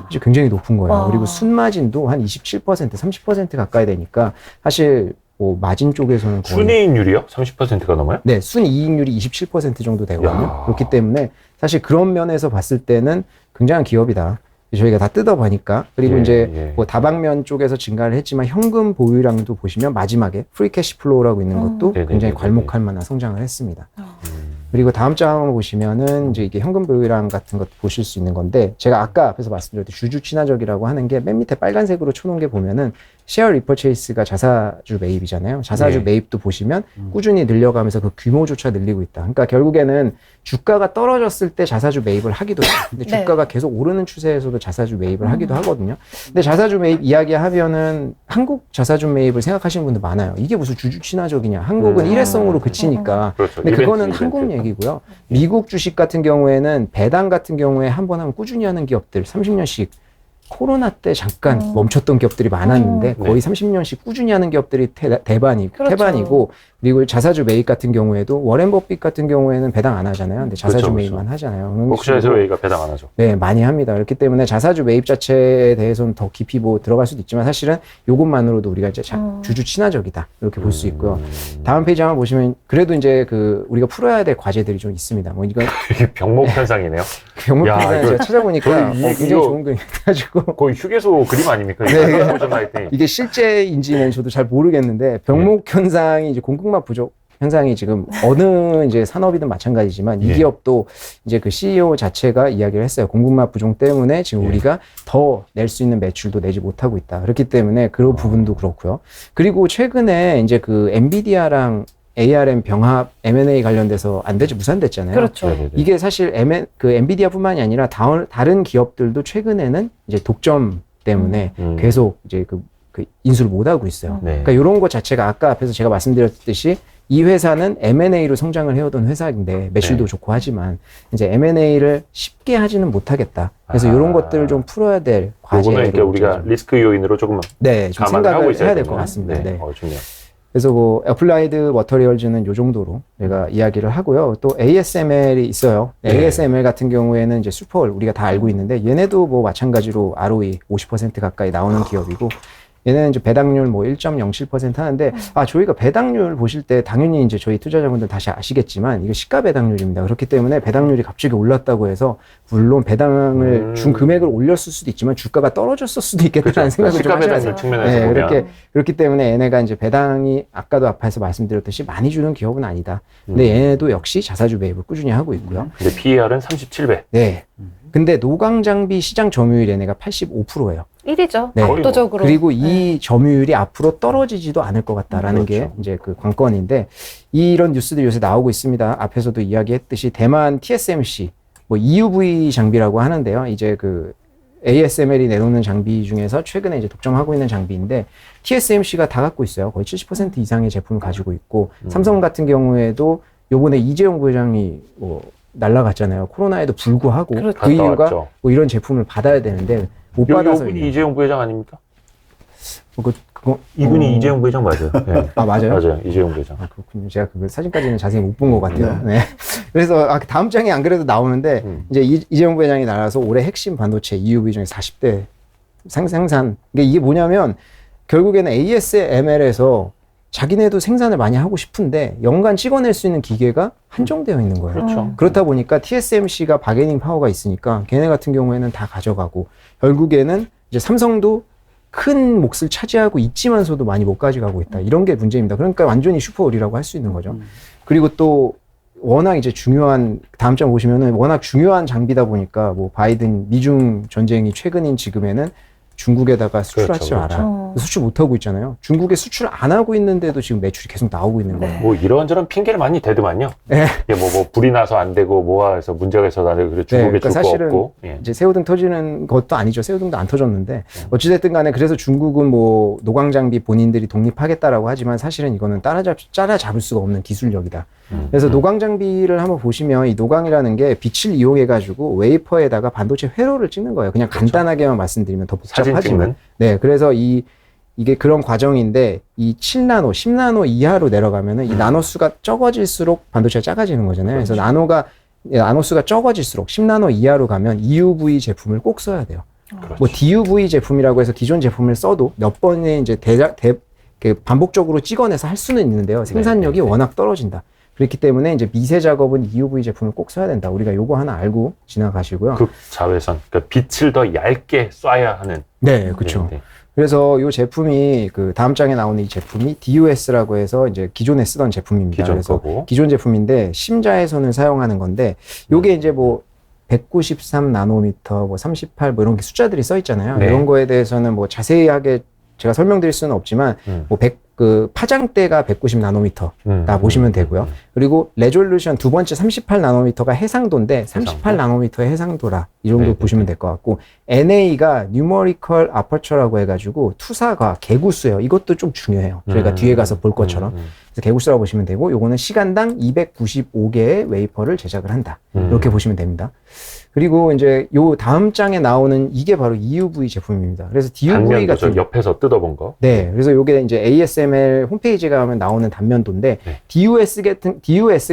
이제 굉장히 높은 거예요. 그리고 순마진도 한 27%, 30% 가까이 되니까 사실 뭐 마진 쪽에서는 거의 순이익률이요? 30%가 넘어요? 네, 순이익률이 27% 정도 되거든요. 야. 그렇기 때문에 사실 그런 면에서 봤을 때는 굉장한 기업이다. 저희가 다 뜯어보니까. 그리고 이제 뭐 다방면 쪽에서 증가를 했지만 현금 보유량도 보시면 마지막에 프리 캐시 플로우라고 있는 것도 네네네네. 굉장히 괄목할 만한 성장을 했습니다. 그리고 다음 장 보시면은 이제 이게 현금 보유량 같은 것 보실 수 있는 건데 제가 아까 앞에서 말씀드렸듯이 주주 친화적이라고 하는 게 맨 밑에 빨간색으로 쳐놓은 게 보면은 셰어 리퍼체이스가 자사주 매입이잖아요. 자사주 네. 매입도 보시면 꾸준히 늘려가면서 그 규모조차 늘리고 있다. 그러니까 결국에는 주가가 떨어졌을 때 자사주 매입을 하기도 해요. 근데 네. 주가가 계속 오르는 추세에서도 자사주 매입을 하기도 하거든요. 근데 자사주 매입 이야기하면은 한국 자사주 매입을 생각하시는 분들 많아요. 이게 무슨 주주 친화적이냐. 한국은 일회성으로 그치니까. 그렇죠. 근데 그거는 이벤트. 한국 얘기고요. 미국 주식 같은 경우에는 배당 같은 경우에 한 번 하면 꾸준히 하는 기업들 30년씩 코로나 때 잠깐 멈췄던 기업들이 많았는데 거의 네. 30년씩 꾸준히 하는 기업들이 태반이고 그렇죠. 그리고 자사주 매입 같은 경우에도 워렌 버핏 같은 경우에는 배당 안 하잖아요. 근데 자사주 그렇죠, 매입만 그렇죠. 하잖아요. 그런 옥션에서 식으로 웨이가 배당 안 하죠. 네, 많이 합니다. 그렇기 때문에 자사주 매입 자체에 대해서는 더 깊이 들어갈 수도 있지만 사실은 이것만으로도 우리가 이제 주주 친화적이다. 이렇게 볼 수 있고요. 다음 페이지 한번 보시면 그래도 이제 그 우리가 풀어야 될 과제들이 좀 있습니다. 뭐 이건 이게 병목 현상이네요. 병목편에 이거 제가 찾아보니까 거의 굉장히 이거- 좋은 그림 해가지고 거의 휴게소 그림 아닙니까? 네. 보셨나 했더니. 이게 실제인지는 저도 잘 모르겠는데 병목 현상이 이제 공급망 부족 현상이 지금 어느 이제 산업이든 마찬가지지만 이 예. 기업도 이제 그 CEO 자체가 이야기를 했어요. 공급망 부족 때문에 지금 예. 우리가 더 낼 수 있는 매출도 내지 못하고 있다. 그렇기 때문에 그런 부분도 그렇고요. 그리고 최근에 이제 그 엔비디아랑 ARM 병합 M&A 관련돼서 안 되지 무산됐잖아요. 그렇죠. 네네네. 이게 사실 그 엔비디아뿐만이 아니라 다른 기업들도 최근에는 이제 독점 때문에 계속 이제 그 인수를 못 하고 있어요. 네. 그러니까 이런 것 자체가 아까 앞에서 제가 말씀드렸듯이 이 회사는 M&A로 성장을 해오던 회사인데 매출도 네. 좋고 하지만 이제 M&A를 쉽게 하지는 못하겠다. 그래서 아. 이런 것들을 좀 풀어야 될 과제로 요거는 이렇게 우리가 리스크 요인으로 조금 네, 좀 감안을 하고 생각을 있어야 해야 될 것 되네요. 같습니다. 네. 좋네요. 그래서 뭐 애플라이드 머터리얼즈는 요 정도로 제가 이야기를 하고요. 또 ASML이 있어요. 네. ASML 같은 경우에는 이제 슈퍼올 우리가 다 알고 있는데 얘네도 뭐 마찬가지로 ROE 50% 가까이 나오는 기업이고 얘네는 이제 배당률 뭐 1.07% 하는데 저희가 배당률 보실 때 당연히 이제 저희 투자자분들 다시 아시겠지만 이거 시가 배당률입니다. 그렇기 때문에 배당률이 갑자기 올랐다고 해서 물론 배당을 준 금액을 올렸을 수도 있지만 주가가 떨어졌을 수도 있겠다는 생각을 좀 시가 하셔야 배당률 돼요. 측면에서 네, 보면 그렇기 때문에 얘네가 이제 배당이 아까도 앞에서 말씀드렸듯이 많이 주는 기업은 아니다. 근데 얘네도 역시 자사주 매입을 꾸준히 하고 있고요. 근데 PER은 37배. 네. 근데 노광 장비 시장 점유율 얘네가 85%예요. 1위죠. 네. 압도적으로. 그리고 이 점유율이 앞으로 떨어지지도 않을 것 같다라는 게 그렇죠. 이제 그 관건인데 이런 뉴스들이 요새 나오고 있습니다. 앞에서도 이야기했듯이 대만 TSMC 뭐 EUV 장비라고 하는데요. 이제 그 ASML이 내놓는 장비 중에서 최근에 이제 독점하고 있는 장비인데 TSMC가 다 갖고 있어요. 거의 70% 이상의 제품을 가지고 있고 삼성 같은 경우에도 요번에 이재용 부회장이 뭐 날라갔잖아요. 코로나에도 불구하고 그렇죠. 그 이유가 갔다 왔죠. 뭐 이런 제품을 받아야 되는데 못 받아서 이분이 이재용 부회장 아닙니까? 그거 이분이 이재용 부회장 맞아요. 네. 맞아요? 맞아요. 이재용 부회장. 그렇군요. 제가 그 사진까지는 자세히 못 본 것 같아요. 네. 그래서 다음 장에 안 그래도 나오는데 이제 이재용 부회장이 나와서 올해 핵심 반도체 EUV 중에 40대 생산. 이게 뭐냐면 결국에는 ASML에서 자기네도 생산을 많이 하고 싶은데 연간 찍어낼 수 있는 기계가 한정되어 있는 거예요. 그렇죠. 그렇다 보니까 TSMC가 바게닝 파워가 있으니까 걔네 같은 경우에는 다 가져가고 결국에는 이제 삼성도 큰 몫을 차지하고 있지만서도 많이 못 가져가고 있다. 이런 게 문제입니다. 그러니까 완전히 슈퍼올이라고 할 수 있는 거죠. 그리고 또 워낙 이제 중요한 다음 장 보시면은 워낙 중요한 장비다 보니까 뭐 바이든 미중 전쟁이 최근인 지금에는 중국에다가 수출하지 그렇죠, 마라. 그렇죠. 수출 못 하고 있잖아요. 중국에 수출 안 하고 있는데도 지금 매출이 계속 나오고 있는 거예요. 뭐 이런저런 핑계를 많이 대더만요. 네. 이게 뭐 불이 나서 안 되고 뭐해서 문제가 있어서 안 되고 그래 중국에 그러니까 줄 거 사실은 없고. 예. 이제 새우등 터지는 것도 아니죠. 새우등도 안 터졌는데 어찌됐든 간에 그래서 중국은 뭐 노광장비 본인들이 독립하겠다라고 하지만 사실은 이거는 따라잡을 수가 없는 기술력이다. 그래서 노광장비를 한번 보시면 이 노광이라는 게 빛을 이용해 가지고 웨이퍼에다가 반도체 회로를 찍는 거예요. 그냥 간단하게만 말씀드리면 더 사진 복잡하지만 찍는. 네, 그래서 이게 그런 과정인데 이 7나노, 10나노 이하로 내려가면은 이 나노 수가 적어질수록 반도체가 작아지는 거잖아요. 그래서 나노 수가 적어질수록 10나노 이하로 가면 EUV 제품을 꼭 써야 돼요. 그렇죠. 뭐 DUV 제품이라고 해서 기존 제품을 써도 몇 번에 이제 반복적으로 찍어내서 할 수는 있는데요. 생산력이 워낙 떨어진다. 그렇기 때문에 이제 미세 작업은 EUV 제품을 꼭 써야 된다. 우리가 요거 하나 알고 지나가시고요. 극자외선. 그러니까 빛을 더 얇게 쏴야 하는. 네, 그렇죠. 네, 네. 그래서 이 제품이 그 다음 장에 나오는 이 제품이 DUS라고 해서 이제 기존에 쓰던 제품입니다. 기존 그래서 거고. 기존 제품인데 심자외선을 사용하는 건데 요게 이제 뭐 193 나노미터, 뭐 38, 뭐 이런 게 숫자들이 써 있잖아요. 네. 이런 거에 대해서는 뭐 자세하게 제가 설명드릴 수는 없지만 뭐 그 파장대가 190 나노미터다 보시면 되고요. 그리고 레졸루션 두 번째 38 나노미터가 해상도인데 38 나노미터의 해상도라 이 정도 보시면 될 것 같고 NA가 Numerical Aperture라고 해가지고 투사과 개구수예요. 이것도 좀 중요해요. 저희가 뒤에 가서 볼 것처럼. 그래서 개구수라고 보시면 되고 요거는 시간당 295개의 웨이퍼를 제작을 한다. 이렇게 보시면 됩니다. 그리고 이제 요 다음 장에 나오는 이게 바로 EUV 제품입니다. 그래서 DUV 단면도 같은 저 옆에서 뜯어본 거. 네, 그래서 요게 이제 ASML 홈페이지에 가면 나오는 단면도인데 네. DUS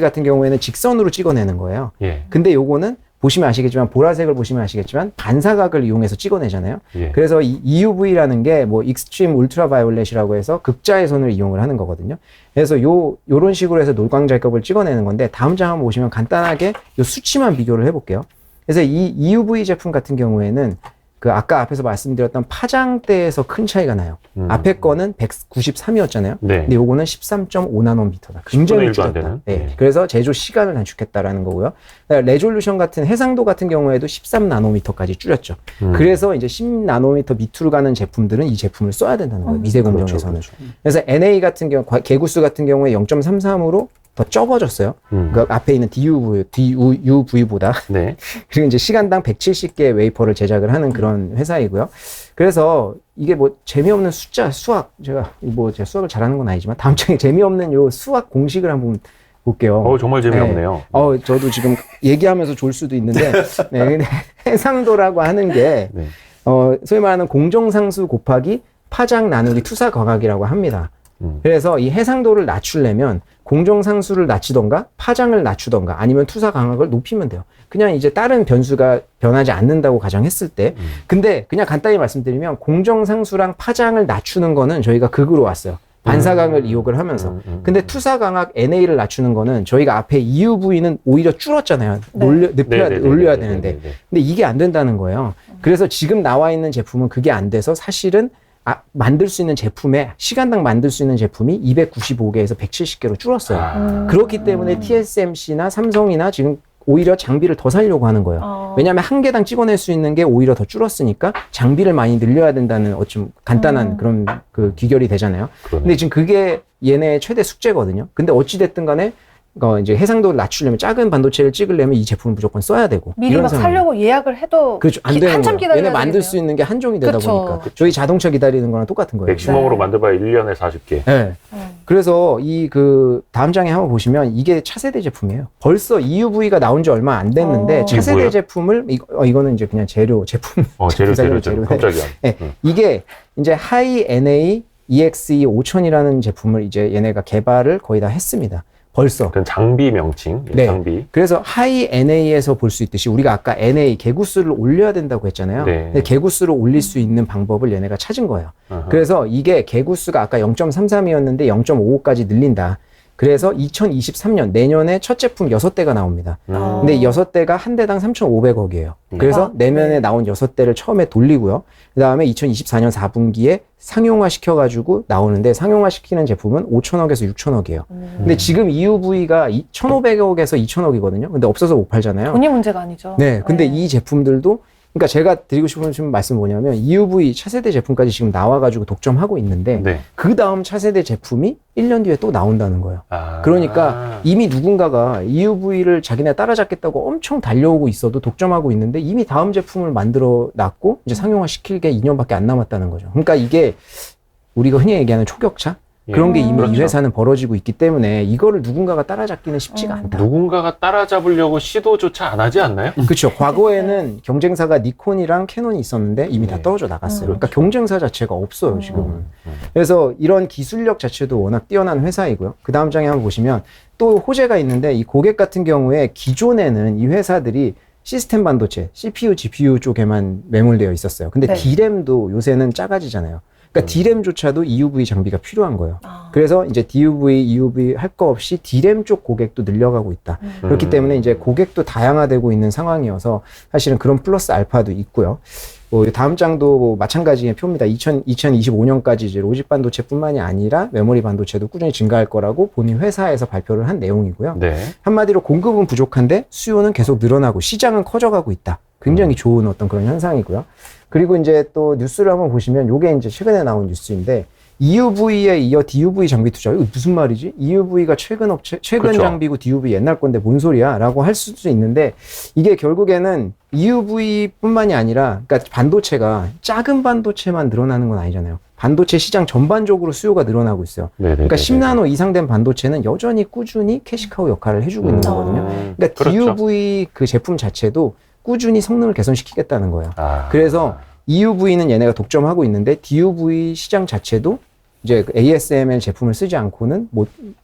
같은 경우에는 직선으로 찍어내는 거예요. 예. 근데 요거는 보시면 아시겠지만 보라색을 보시면 아시겠지만 반사각을 이용해서 찍어내잖아요. 예. 그래서 이 EUV라는 게 뭐 익스트림 울트라바이올렛이라고 해서 극자외선을 이용을 하는 거거든요. 그래서 요런 식으로 해서 노광 작업을 찍어내는 건데 다음 장 한번 보시면 간단하게 요 수치만 비교를 해볼게요. 그래서 이 EUV 제품 같은 경우에는 그 아까 앞에서 말씀드렸던 파장대에서 큰 차이가 나요. 앞에 거는 193이었잖아요. 네. 근데 요거는 13.5나노미터다. 10분의 굉장히 1도 안 줄였다. 되는? 네. 네. 그래서 제조 시간을 단축했다라는 거고요. 레졸루션 같은 해상도 같은 경우에도 13나노미터까지 줄였죠. 그래서 이제 10나노미터 밑으로 가는 제품들은 이 제품을 써야 된다는 거예요. 미세 공정에서는. 그렇죠. 그래서 NA 같은 경우, 개구수 같은 경우에 0.33으로 더 적어졌어요. 그 앞에 있는 DUV보다. 네. 그리고 이제 시간당 170개의 웨이퍼를 제작을 하는 그런 회사이고요. 그래서 이게 뭐 재미없는 숫자, 수학, 제가 수학을 잘하는 건 아니지만 다음 장에 재미없는 요 수학 공식을 한번 볼게요. 정말 재미없네요. 네. 저도 지금 얘기하면서 졸 수도 있는데, 네, 근데 해상도라고 하는 게, 네. 소위 말하는 공정상수 곱하기 파장 나누기 투사 광학이라고 합니다. 그래서 이 해상도를 낮추려면 공정상수를 낮추던가 파장을 낮추던가 아니면 투사 광학을 높이면 돼요. 그냥 이제 다른 변수가 변하지 않는다고 가정했을 때. 근데 그냥 간단히 말씀드리면 공정상수랑 파장을 낮추는 거는 저희가 극으로 왔어요. 반사광을 이용을 하면서. 근데 투사광학 NA를 낮추는 거는 저희가 앞에 EUV는 오히려 줄었잖아요. 올려야 되는데. 근데 이게 안 된다는 거예요. 그래서 지금 나와 있는 제품은 그게 안 돼서 사실은 만들 수 있는 시간당 만들 수 있는 제품이 295개에서 170개로 줄었어요. 그렇기 때문에 TSMC나 삼성이나 지금 오히려 장비를 더 살려고 하는 거예요. 왜냐하면 한 개당 찍어낼 수 있는 게 오히려 더 줄었으니까 장비를 많이 늘려야 된다는 좀 간단한 그런 그 귀결이 되잖아요. 근데 지금 그게 얘네의 최대 숙제거든요. 근데 어찌됐든 간에 이제 해상도를 낮추려면 작은 반도체를 찍으려면 이 제품을 무조건 써야 되고 미리 막 살려고 예약을 해도 그렇죠. 안 되는 한참 거예요. 기다려야 얘네 만들 되겠네요. 수 있는 게 한정이 되다 그쵸. 보니까 저희 자동차 기다리는 거랑 똑같은 거예요. 맥시멈으로 만들어야 1년에 40개. 네. 그래서 이 다음 장에 한번 보시면 이게 차세대 제품이에요. 벌써 EUV가 나온 지 얼마 안 됐는데 차세대 뭐예요? 제품을 이거는 이제 그냥 제품 재료. 깜짝이야. 네. 이게 이제 하이 NA EXE 5000이라는 제품을 이제 얘네가 개발을 거의 다 했습니다. 벌써. 그건 장비 명칭. 네. 장비. 그래서 하이 NA에서 볼 수 있듯이 우리가 아까 NA 개구수를 올려야 된다고 했잖아요. 네. 근데 개구수를 올릴 수 있는 방법을 얘네가 찾은 거예요. 그래서 이게 개구수가 아까 0.33이었는데 0.55까지 늘린다. 그래서 2023년 내년에 첫 제품 6대가 나옵니다. 근데 6대가 한 대당 3,500억이에요. 그래서 내년에 나온 6대를 처음에 돌리고요. 그 다음에 2024년 4분기에 상용화 시켜가지고 나오는데 상용화 시키는 제품은 5천억에서 6천억이에요. 근데 지금 EUV가 1,500억에서 2천억이거든요. 근데 없어서 못 팔잖아요. 돈이 문제가 아니죠. 네. 근데 이 제품들도 그러니까 제가 드리고 싶은 말씀 뭐냐면 EUV 차세대 제품까지 지금 나와가지고 독점하고 있는데 네. 그 다음 차세대 제품이 1년 뒤에 또 나온다는 거예요. 그러니까 이미 누군가가 EUV를 자기네 따라잡겠다고 엄청 달려오고 있어도 독점하고 있는데 이미 다음 제품을 만들어 놨고 이제 상용화 시킬 게 2년밖에 안 남았다는 거죠. 그러니까 이게 우리가 흔히 얘기하는 초격차? 그런 게 이미 그렇죠. 이 회사는 벌어지고 있기 때문에 이거를 누군가가 따라잡기는 쉽지가 않다. 누군가가 따라잡으려고 시도조차 안 하지 않나요? 그렇죠. 과거에는 경쟁사가 니콘이랑 캐논이 있었는데 이미 다 떨어져 나갔어요. 그러니까 경쟁사 자체가 없어요, 지금은. 그래서 이런 기술력 자체도 워낙 뛰어난 회사이고요. 그 다음 장에 한번 보시면 또 호재가 있는데 이 고객 같은 경우에 기존에는 이 회사들이 시스템 반도체, CPU, GPU 쪽에만 매몰되어 있었어요. 근데 네. D램도 요새는 작아지잖아요. 그러니까 D램조차도 EUV 장비가 필요한 거예요. 그래서 이제 DUV, EUV 할 거 없이 D램 쪽 고객도 늘려가고 있다. 그렇기 때문에 이제 고객도 다양화되고 있는 상황이어서 사실은 그런 플러스 알파도 있고요. 뭐 다음 장도 뭐 마찬가지의 표입니다. 2025년까지 이제 로직 반도체뿐만이 아니라 메모리 반도체도 꾸준히 증가할 거라고 본인 회사에서 발표를 한 내용이고요. 네. 한마디로 공급은 부족한데 수요는 계속 늘어나고 시장은 커져가고 있다. 굉장히 좋은 어떤 그런 현상이고요. 그리고 이제 또 뉴스를 한번 보시면 요게 이제 최근에 나온 뉴스인데 EUV에 이어 DUV 장비 투자. 이거 무슨 말이지? EUV가 최근 그렇죠. 장비고 DUV 옛날 건데 뭔 소리야? 라고 할 수도 있는데 이게 결국에는 EUV뿐만이 아니라 그러니까 반도체가 작은 반도체만 늘어나는 건 아니잖아요. 반도체 시장 전반적으로 수요가 늘어나고 있어요. 네네네. 그러니까 10나노 이상 된 반도체는 여전히 꾸준히 캐시카우 역할을 해주고 있는 거거든요. 그러니까 그렇죠. DUV 그 제품 자체도 꾸준히 성능을 개선시키겠다는 거예요. 아. 그래서 EUV는 얘네가 독점하고 있는데 DUV 시장 자체도 이제 ASML 제품을 쓰지 않고는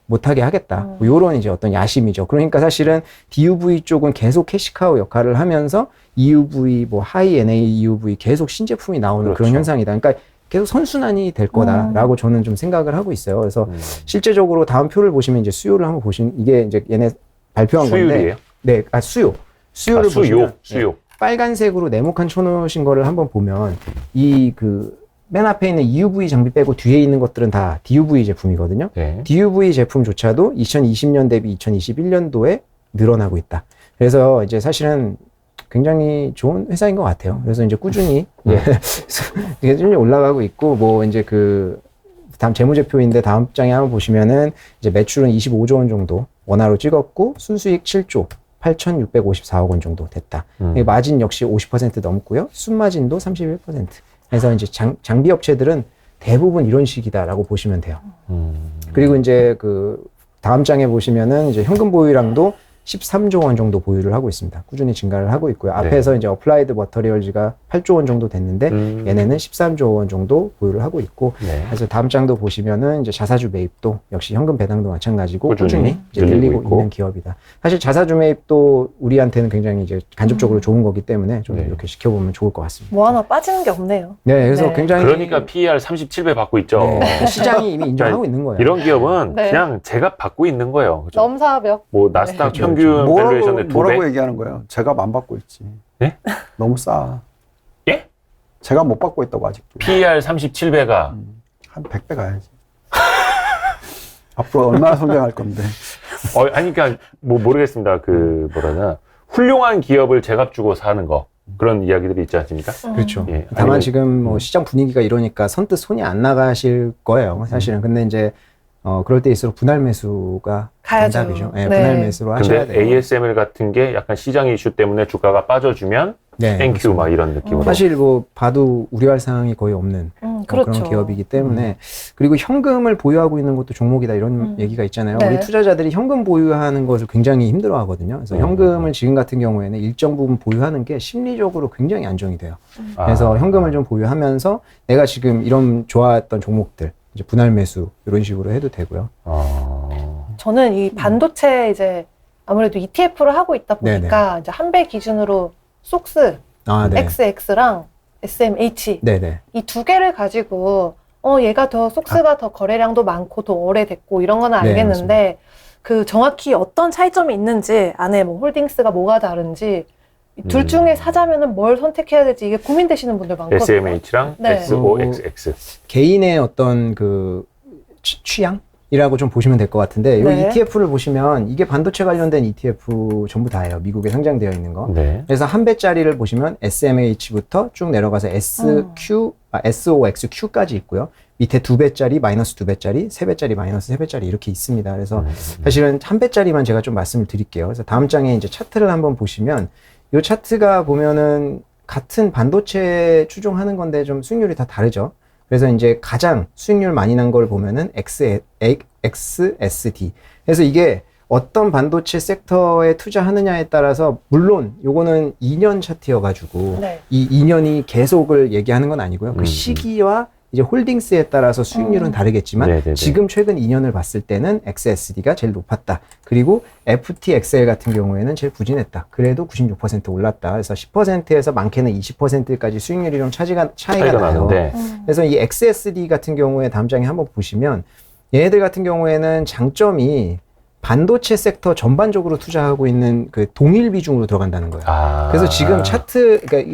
못하게 하겠다. 뭐 요런 이제 어떤 야심이죠. 그러니까 사실은 DUV 쪽은 계속 캐시카우 역할을 하면서 EUV, 뭐 하이 NA EUV 계속 신제품이 나오는 그렇죠. 그런 현상이다. 그러니까 계속 선순환이 될 거다라고 저는 좀 생각을 하고 있어요. 그래서 실제적으로 다음 표를 보시면 이제 수요를 한번 보시면 이게 이제 얘네 발표한 수율이에요? 건데. 네, 수요를 보시면 수요. 빨간색으로 네모칸 쳐놓으신 거를 한번 보면 이 맨 앞에 있는 EUV 장비 빼고 뒤에 있는 것들은 다 DUV 제품이거든요. 네. DUV 제품조차도 2020년 대비 2021년도에 늘어나고 있다. 그래서 이제 사실은 굉장히 좋은 회사인 것 같아요. 그래서 이제 꾸준히 꾸준히 올라가고 있고 뭐 이제 다음 재무제표인데 다음 장에 한번 보시면은 이제 매출은 25조 원 정도 원화로 찍었고 순수익 7조 8,654억 원 정도 됐다. 마진 역시 50% 넘고요. 순마진도 31%. 그래서 이제 장비 업체들은 대부분 이런 식이다라고 보시면 돼요. 그리고 이제 다음 장에 보시면은 이제 현금 보유량도 13조 원 정도 보유를 하고 있습니다. 꾸준히 증가를 하고 있고요. 앞에서 이제 어플라이드 머터리얼즈가 8조 원 정도 됐는데 얘네는 13조 원 정도 보유를 하고 있고 네. 그래서 다음 장도 보시면은 이제 자사주 매입도 역시 현금 배당도 마찬가지고 꾸준히 이제 늘리고 늘리고 있고. 있는 기업이다. 사실 자사주 매입도 우리한테는 굉장히 이제 간접적으로 좋은 거기 때문에 좀 네. 이렇게 지켜보면 좋을 것 같습니다. 뭐 하나 빠지는 게 없네요. 네, 그래서 네. 굉장히 그러니까 PER 37배 받고 있죠. 네, 시장이 이미 인정하고 있는 거예요. 이런 기업은 네. 그냥 제값 받고 있는 거예요. 그죠? 넘사벽. 뭐 나스닥 네. 평균 밸류에이션의 뭐라고 2배? 얘기하는 거예요? 제가 안 받고 있지. 네? 너무 싸. 예? 제가 못 받고 있다고 아직도. PER 37배가 한 100배 가야지. 앞으로 얼마나 성장할 건데. 아니 그러니까 뭐 모르겠습니다. 뭐라나 훌륭한 기업을 제값 주고 사는 거 그런 이야기들이 있지 않습니까? 그렇죠. 예, 다만 아니면- 지금 뭐 시장 분위기가 이러니까 선뜻 손이 안 나가실 거예요. 사실은. 근데 이제 그럴 때일수록 분할 매수가 가야죠. 정답이죠. 네, 네. 분할 매수로 하셔야 근데 돼요. ASML 같은 게 약간 시장 이슈 때문에 주가가 빠져주면 네, 땡큐 막 이런 느낌으로. 사실 뭐 봐도 우려할 상황이 거의 없는 그렇죠. 그런 기업이기 때문에 그리고 현금을 보유하고 있는 것도 종목이다 이런 얘기가 있잖아요. 네. 우리 투자자들이 현금 보유하는 것을 굉장히 힘들어 하거든요. 그래서 현금을 지금 같은 경우에는 일정 부분 보유하는 게 심리적으로 굉장히 안정이 돼요. 그래서 현금을 좀 보유하면서 내가 지금 이런 좋아했던 종목들 이제 분할 매수 이런 식으로 해도 되고요. 저는 이 반도체 이제 아무래도 ETF를 하고 있다 보니까 이제 한배 기준으로 속스, 네. XX랑 SMH 네네. 이 두 개를 가지고 얘가 더 속스가 더 거래량도 많고 더 오래됐고 이런 거는 네, 알겠는데 정확히 어떤 차이점이 있는지 안에 뭐 홀딩스가 뭐가 다른지 둘 중에 사자면은 뭘 선택해야 될지 이게 고민되시는 분들 많거든요. SMH랑 네. SOXX. 개인의 어떤 취향이라고 좀 보시면 될 것 같은데 네. 이 ETF를 보시면 이게 반도체 관련된 ETF 전부 다예요. 미국에 상장되어 있는 거. 네. 그래서 한 배짜리를 보시면 SMH부터 쭉 내려가서 SOXQ까지 있고요. 밑에 2배짜리, 마이너스 2배짜리, 3배짜리, 마이너스 3배짜리 이렇게 있습니다. 그래서 사실은 한 배짜리만 제가 좀 말씀을 드릴게요. 그래서 다음 장에 이제 차트를 한번 보시면 이 차트가 보면은 같은 반도체 추종하는 건데 좀 수익률이 다 다르죠. 그래서 이제 가장 수익률 많이 난 걸 보면은 XSD. 그래서 이게 어떤 반도체 섹터에 투자하느냐에 따라서 물론 요거는 2년 차트여가지고 네. 이 2년이 계속을 얘기하는 건 아니고요. 그 시기와 이제 홀딩스에 따라서 수익률은 다르겠지만 네네네. 지금 최근 2년을 봤을 때는 XSD가 제일 높았다. 그리고 FTXL 같은 경우에는 제일 부진했다. 그래도 96% 올랐다. 그래서 10%에서 많게는 20%까지 수익률이 좀 차이가 나요. 나는데 그래서 이 XSD 같은 경우에 다음 장에 한번 보시면 얘네들 같은 경우에는 장점이 반도체 섹터 전반적으로 투자하고 있는 그 동일 비중으로 들어간다는 거예요. 그래서 지금 차트, 그러니까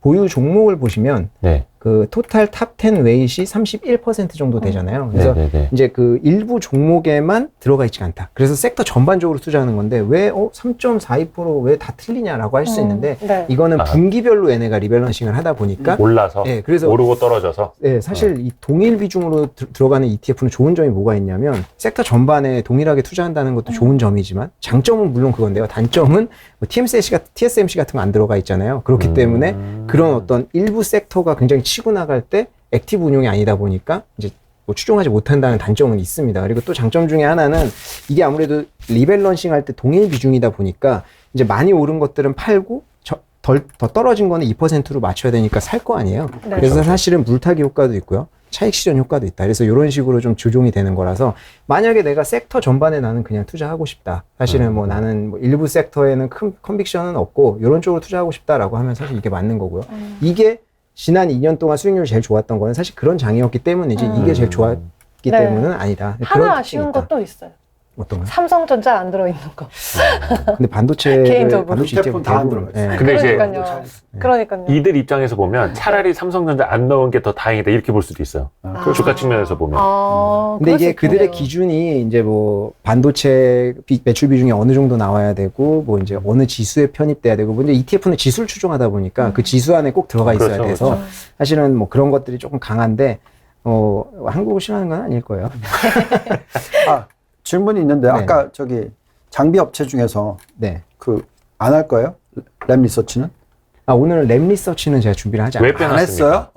보유 종목을 보시면 네. 그 토탈 탑 10 웨이시 31% 정도 되잖아요. 그래서 네네네. 이제 그 일부 종목에만 들어가 있지 않다. 그래서 섹터 전반적으로 투자하는 건데 왜 3.42%왜 다 틀리냐라고 할 수 있는데 네. 이거는 아. 분기별로 얘네가 리밸런싱을 하다 보니까 올라서 네, 그래서 오르고 떨어져서 네, 사실 이 동일 비중으로 들어가는 ETF는 좋은 점이 뭐가 있냐면 섹터 전반에 동일하게 투자한다는 것도 좋은 점이지만 장점은 물론 그건데요. 단점은 뭐 TSMC 같은 거 안 들어가 있잖아요. 그렇기 때문에 그런 어떤 일부 섹터가 굉장히 치고 나갈 때 액티브 운용이 아니다 보니까 이제 뭐 추종하지 못한다는 단점은 있습니다. 그리고 또 장점 중에 하나는 이게 아무래도 리밸런싱 할 때 동일 비중이다 보니까 이제 많이 오른 것들은 팔고 더 떨어진 거는 2%로 맞춰야 되니까 살 거 아니에요. 네. 그래서 사실은 물타기 효과도 있고요. 차익 실현 효과도 있다. 그래서 이런 식으로 좀 조종이 되는 거라서 만약에 내가 섹터 전반에 나는 그냥 투자하고 싶다. 사실은 뭐 나는 뭐 일부 섹터에는 큰 컨빅션은 없고 이런 쪽으로 투자하고 싶다라고 하면 사실 이게 맞는 거고요. 이게 지난 2년 동안 수익률이 제일 좋았던 거는 사실 그런 장이었기 때문이지 이게 제일 좋았기 네. 때문은 아니다. 그런 하나 특징이 아쉬운 있다. 것도 있어요. 어떤 거요? 삼성전자 안 들어있는 거. 근데 반도체 개인적으로. 반도체 ETF 다안 대부분, 들어가 있어요. 근데 이제 그러니까요. 그러니까요. 이들 입장에서 보면 차라리 삼성전자 안 넣은 게 더 다행이다 이렇게 볼 수도 있어요. 아. 주가 측면에서 보면. 근데 그럴 수 이게 그들의 있겠네요. 기준이 이제 뭐 반도체 매출 비중이 어느 정도 나와야 되고 뭐 이제 어느 지수에 편입돼야 되고 뭐 이제 ETF는 지수를 추종하다 보니까 그 지수 안에 꼭 들어가 있어야 그렇죠, 돼서 그렇죠. 사실은 뭐 그런 것들이 조금 강한데 한국을 싫어하는 건 아닐 거예요. 아, 질문이 있는데 네. 아까 저기 장비 업체 중에서 네. 그 안 할 거예요? 랩 리서치는? 오늘 랩 리서치는 제가 준비를 하지 왜 않았어요. 안 빼놨습니까? 했어요?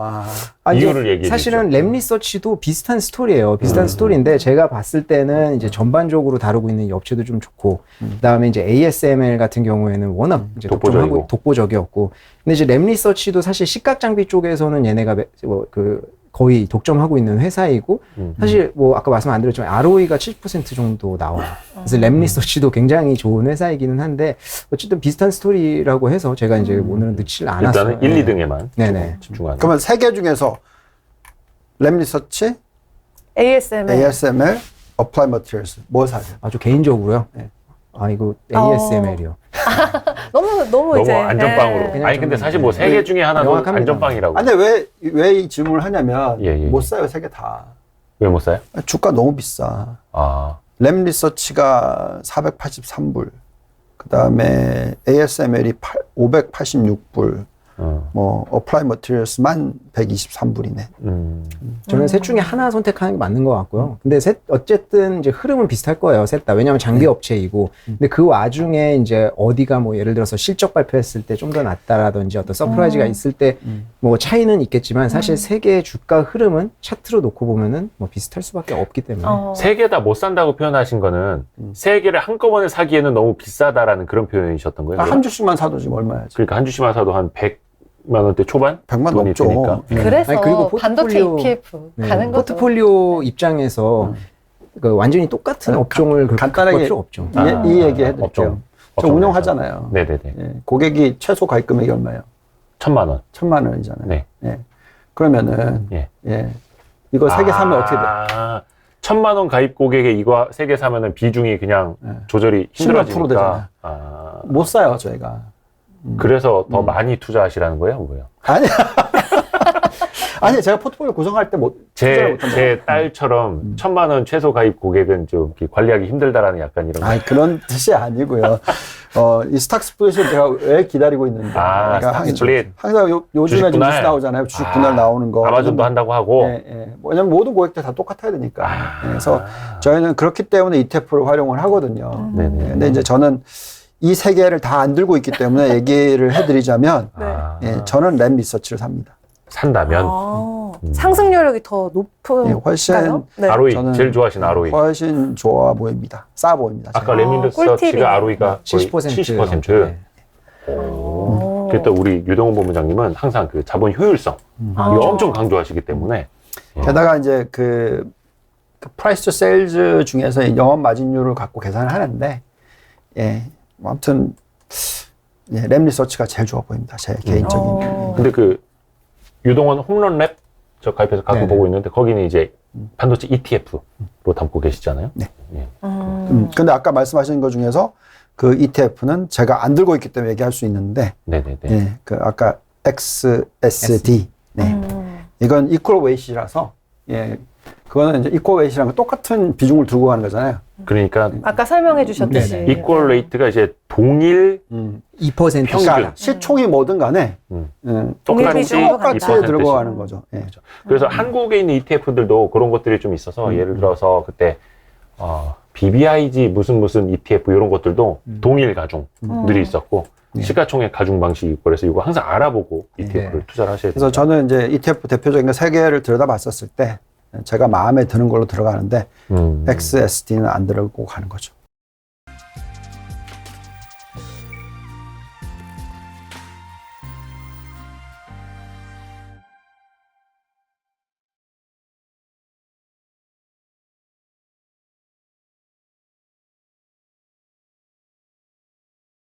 아, 이제 이유를 얘기해 사실은 주시죠. 랩 리서치도 비슷한 스토리예요. 비슷한 스토리인데 제가 봤을 때는 이제 전반적으로 다루고 있는 이 업체도 좀 좋고 그다음에 이제 ASML 같은 경우에는 워낙 이제 독보적이고. 독보적이었고 근데 이제 랩 리서치도 사실 시각 장비 쪽에서는 얘네가 거의 독점하고 있는 회사이고 사실 뭐 아까 말씀 안 드렸지만 ROE가 70% 정도 나와요. 그래서 랩 리서치도 굉장히 좋은 회사이기는 한데 어쨌든 비슷한 스토리라고 해서 제가 이제 오늘은 넣지를 않았어요. 일단은 1, 2등에만 네네. 집중하는. 그러면 세 개 중에서 랩 리서치, ASML. ASML, 어플라이 머티리얼스 뭐 사세요? 아주 개인적으로요. 네. 이거 ASML이요. 너무 이제 안전빵으로. 그냥 아니 근데 좀, 사실 뭐 세 개 중에 하나도 명확합니다. 안전빵이라고. 아니 왜 이 질문을 하냐면 예. 못 사요 세 개 다. 왜 못 사요? 주가 너무 비싸. 아, 랩 리서치가 483불. 그다음에 ASML이 586불. 뭐 어플라이 머티리얼스만 123불이네. 저는 셋 중에 하나 선택하는 게 맞는 것 같고요. 근데 어쨌든 이제 흐름은 비슷할 거예요. 셋 다. 왜냐하면 장비 업체이고. 근데 그 와중에 이제 어디가 뭐 예를 들어서 실적 발표했을 때 좀 더 낫다라든지 어떤 서프라이즈가 있을 때 뭐 차이는 있겠지만 사실 세 개의 주가 흐름은 차트로 놓고 보면은 뭐 비슷할 수밖에 없기 때문에. 세 개 다 못 산다고 표현하신 거는 세 개를 한꺼번에 사기에는 너무 비싸다라는 그런 표현이셨던 거예요. 한 주씩만 사도 지금 얼마야지? 그러니까 한 주씩만 사도 한 100만 원대 초반? 100만 돈이 넘죠. 드니까. 그래서 아니, 그리고 반도체 포트폴리오- ETF 네. 가는 거죠. 포트폴리오 입장에서 그 완전히 똑같은 업종을 간단하게 갖고 필요 없죠. 이 얘기 해드릴게요. 업종. 저 운영하잖아요. 네네네. 예, 고객이 최소 가입 금액이 얼마예요? 1,000만 원. 1,000만 원이잖아요. 네. 예. 그러면은 예. 이거 세 개 사면 어떻게 돼? 1,000만 원 가입 고객에 이거 세 개 사면은 비중이 그냥 조절이 10% 되잖아요. 힘들어지니까. 못 사요, 저희가. 그래서 더 많이 투자하시라는 거예요? 뭐예요? 아니. 아니, 제가 포트폴리오 구성할 때 투자를 못한다. 제 딸처럼 1,000만 원 최소 가입 고객은 좀 이렇게 관리하기 힘들다라는 약간 이런. 아니, 그런 뜻이 아니고요. 이 스탁 스플릿을 제가 왜 기다리고 있는데. 스탁 스플릿. 항상 요즘에 주식 좀 분할. 뉴스 나오잖아요. 주식 분할 나오는 거. 아마존도 한다고 하고. 왜냐면 모든 고객들 다 똑같아야 되니까. 그래서 저희는 그렇기 때문에 ETF를 활용을 하거든요. 네네. 근데 이제 저는 이 세 개를 다 안 들고 있기 때문에 얘기를 해드리자면, 저는 랩 리서치를 삽니다. 산다면 상승률이 더 높은 훨씬 ROE 저는 제일 좋아하시는 ROE. 훨씬 좋아 보입니다. 싸 보입니다. 아까 제가. 레미서치가 꿀팁이네. ROE가 70%. 70%. 그랬다 우리 유동훈 본부장님은 항상 그 자본 효율성 이거 엄청 강조하시기 때문에. 게다가 이제 그 프라이스 투 세일즈 중에서 영업 마진율을 갖고 계산을 하는데, 뭐 아무튼 랩 리서치가 제일 좋아 보입니다. 제 개인적인. 근데 그 유동원 홈런 랩 저 가입해서 가끔 네네. 보고 있는데 거기는 이제 반도체 ETF로 담고 계시잖아요. 네. 근데 아까 말씀하신 것 중에서 그 ETF는 제가 안 들고 있기 때문에 얘기할 수 있는데, 네네네. 그 아까 XSD. 네. 이건 equal weight이라서, 예. 그거는 이제 equal weight이랑 똑같은 비중을 들고 가는 거잖아요. 그러니까 아까 설명해 주셨듯이. 네네. equal rate가 이제 동일 2% 평균. 그러니까 실총이 뭐든 간에, 똑같이 똑같이 2%씩. 들고 가는 거죠. 예. 그래서 한국에 있는 ETF들도 그런 것들이 좀 있어서 예를 들어서 그때 BBIG 무슨 ETF 이런 것들도 동일 가중들이 있었고 시가총액 가중 방식이 있고 그래서 이거 항상 알아보고 ETF를 투자를 하셔야 돼요. 그래서 저는 이제 ETF 대표적인 거 3개를 들여다봤었을 때 제가 마음에 드는 걸로 들어가는데 XSD는 안 들고 가는 거죠.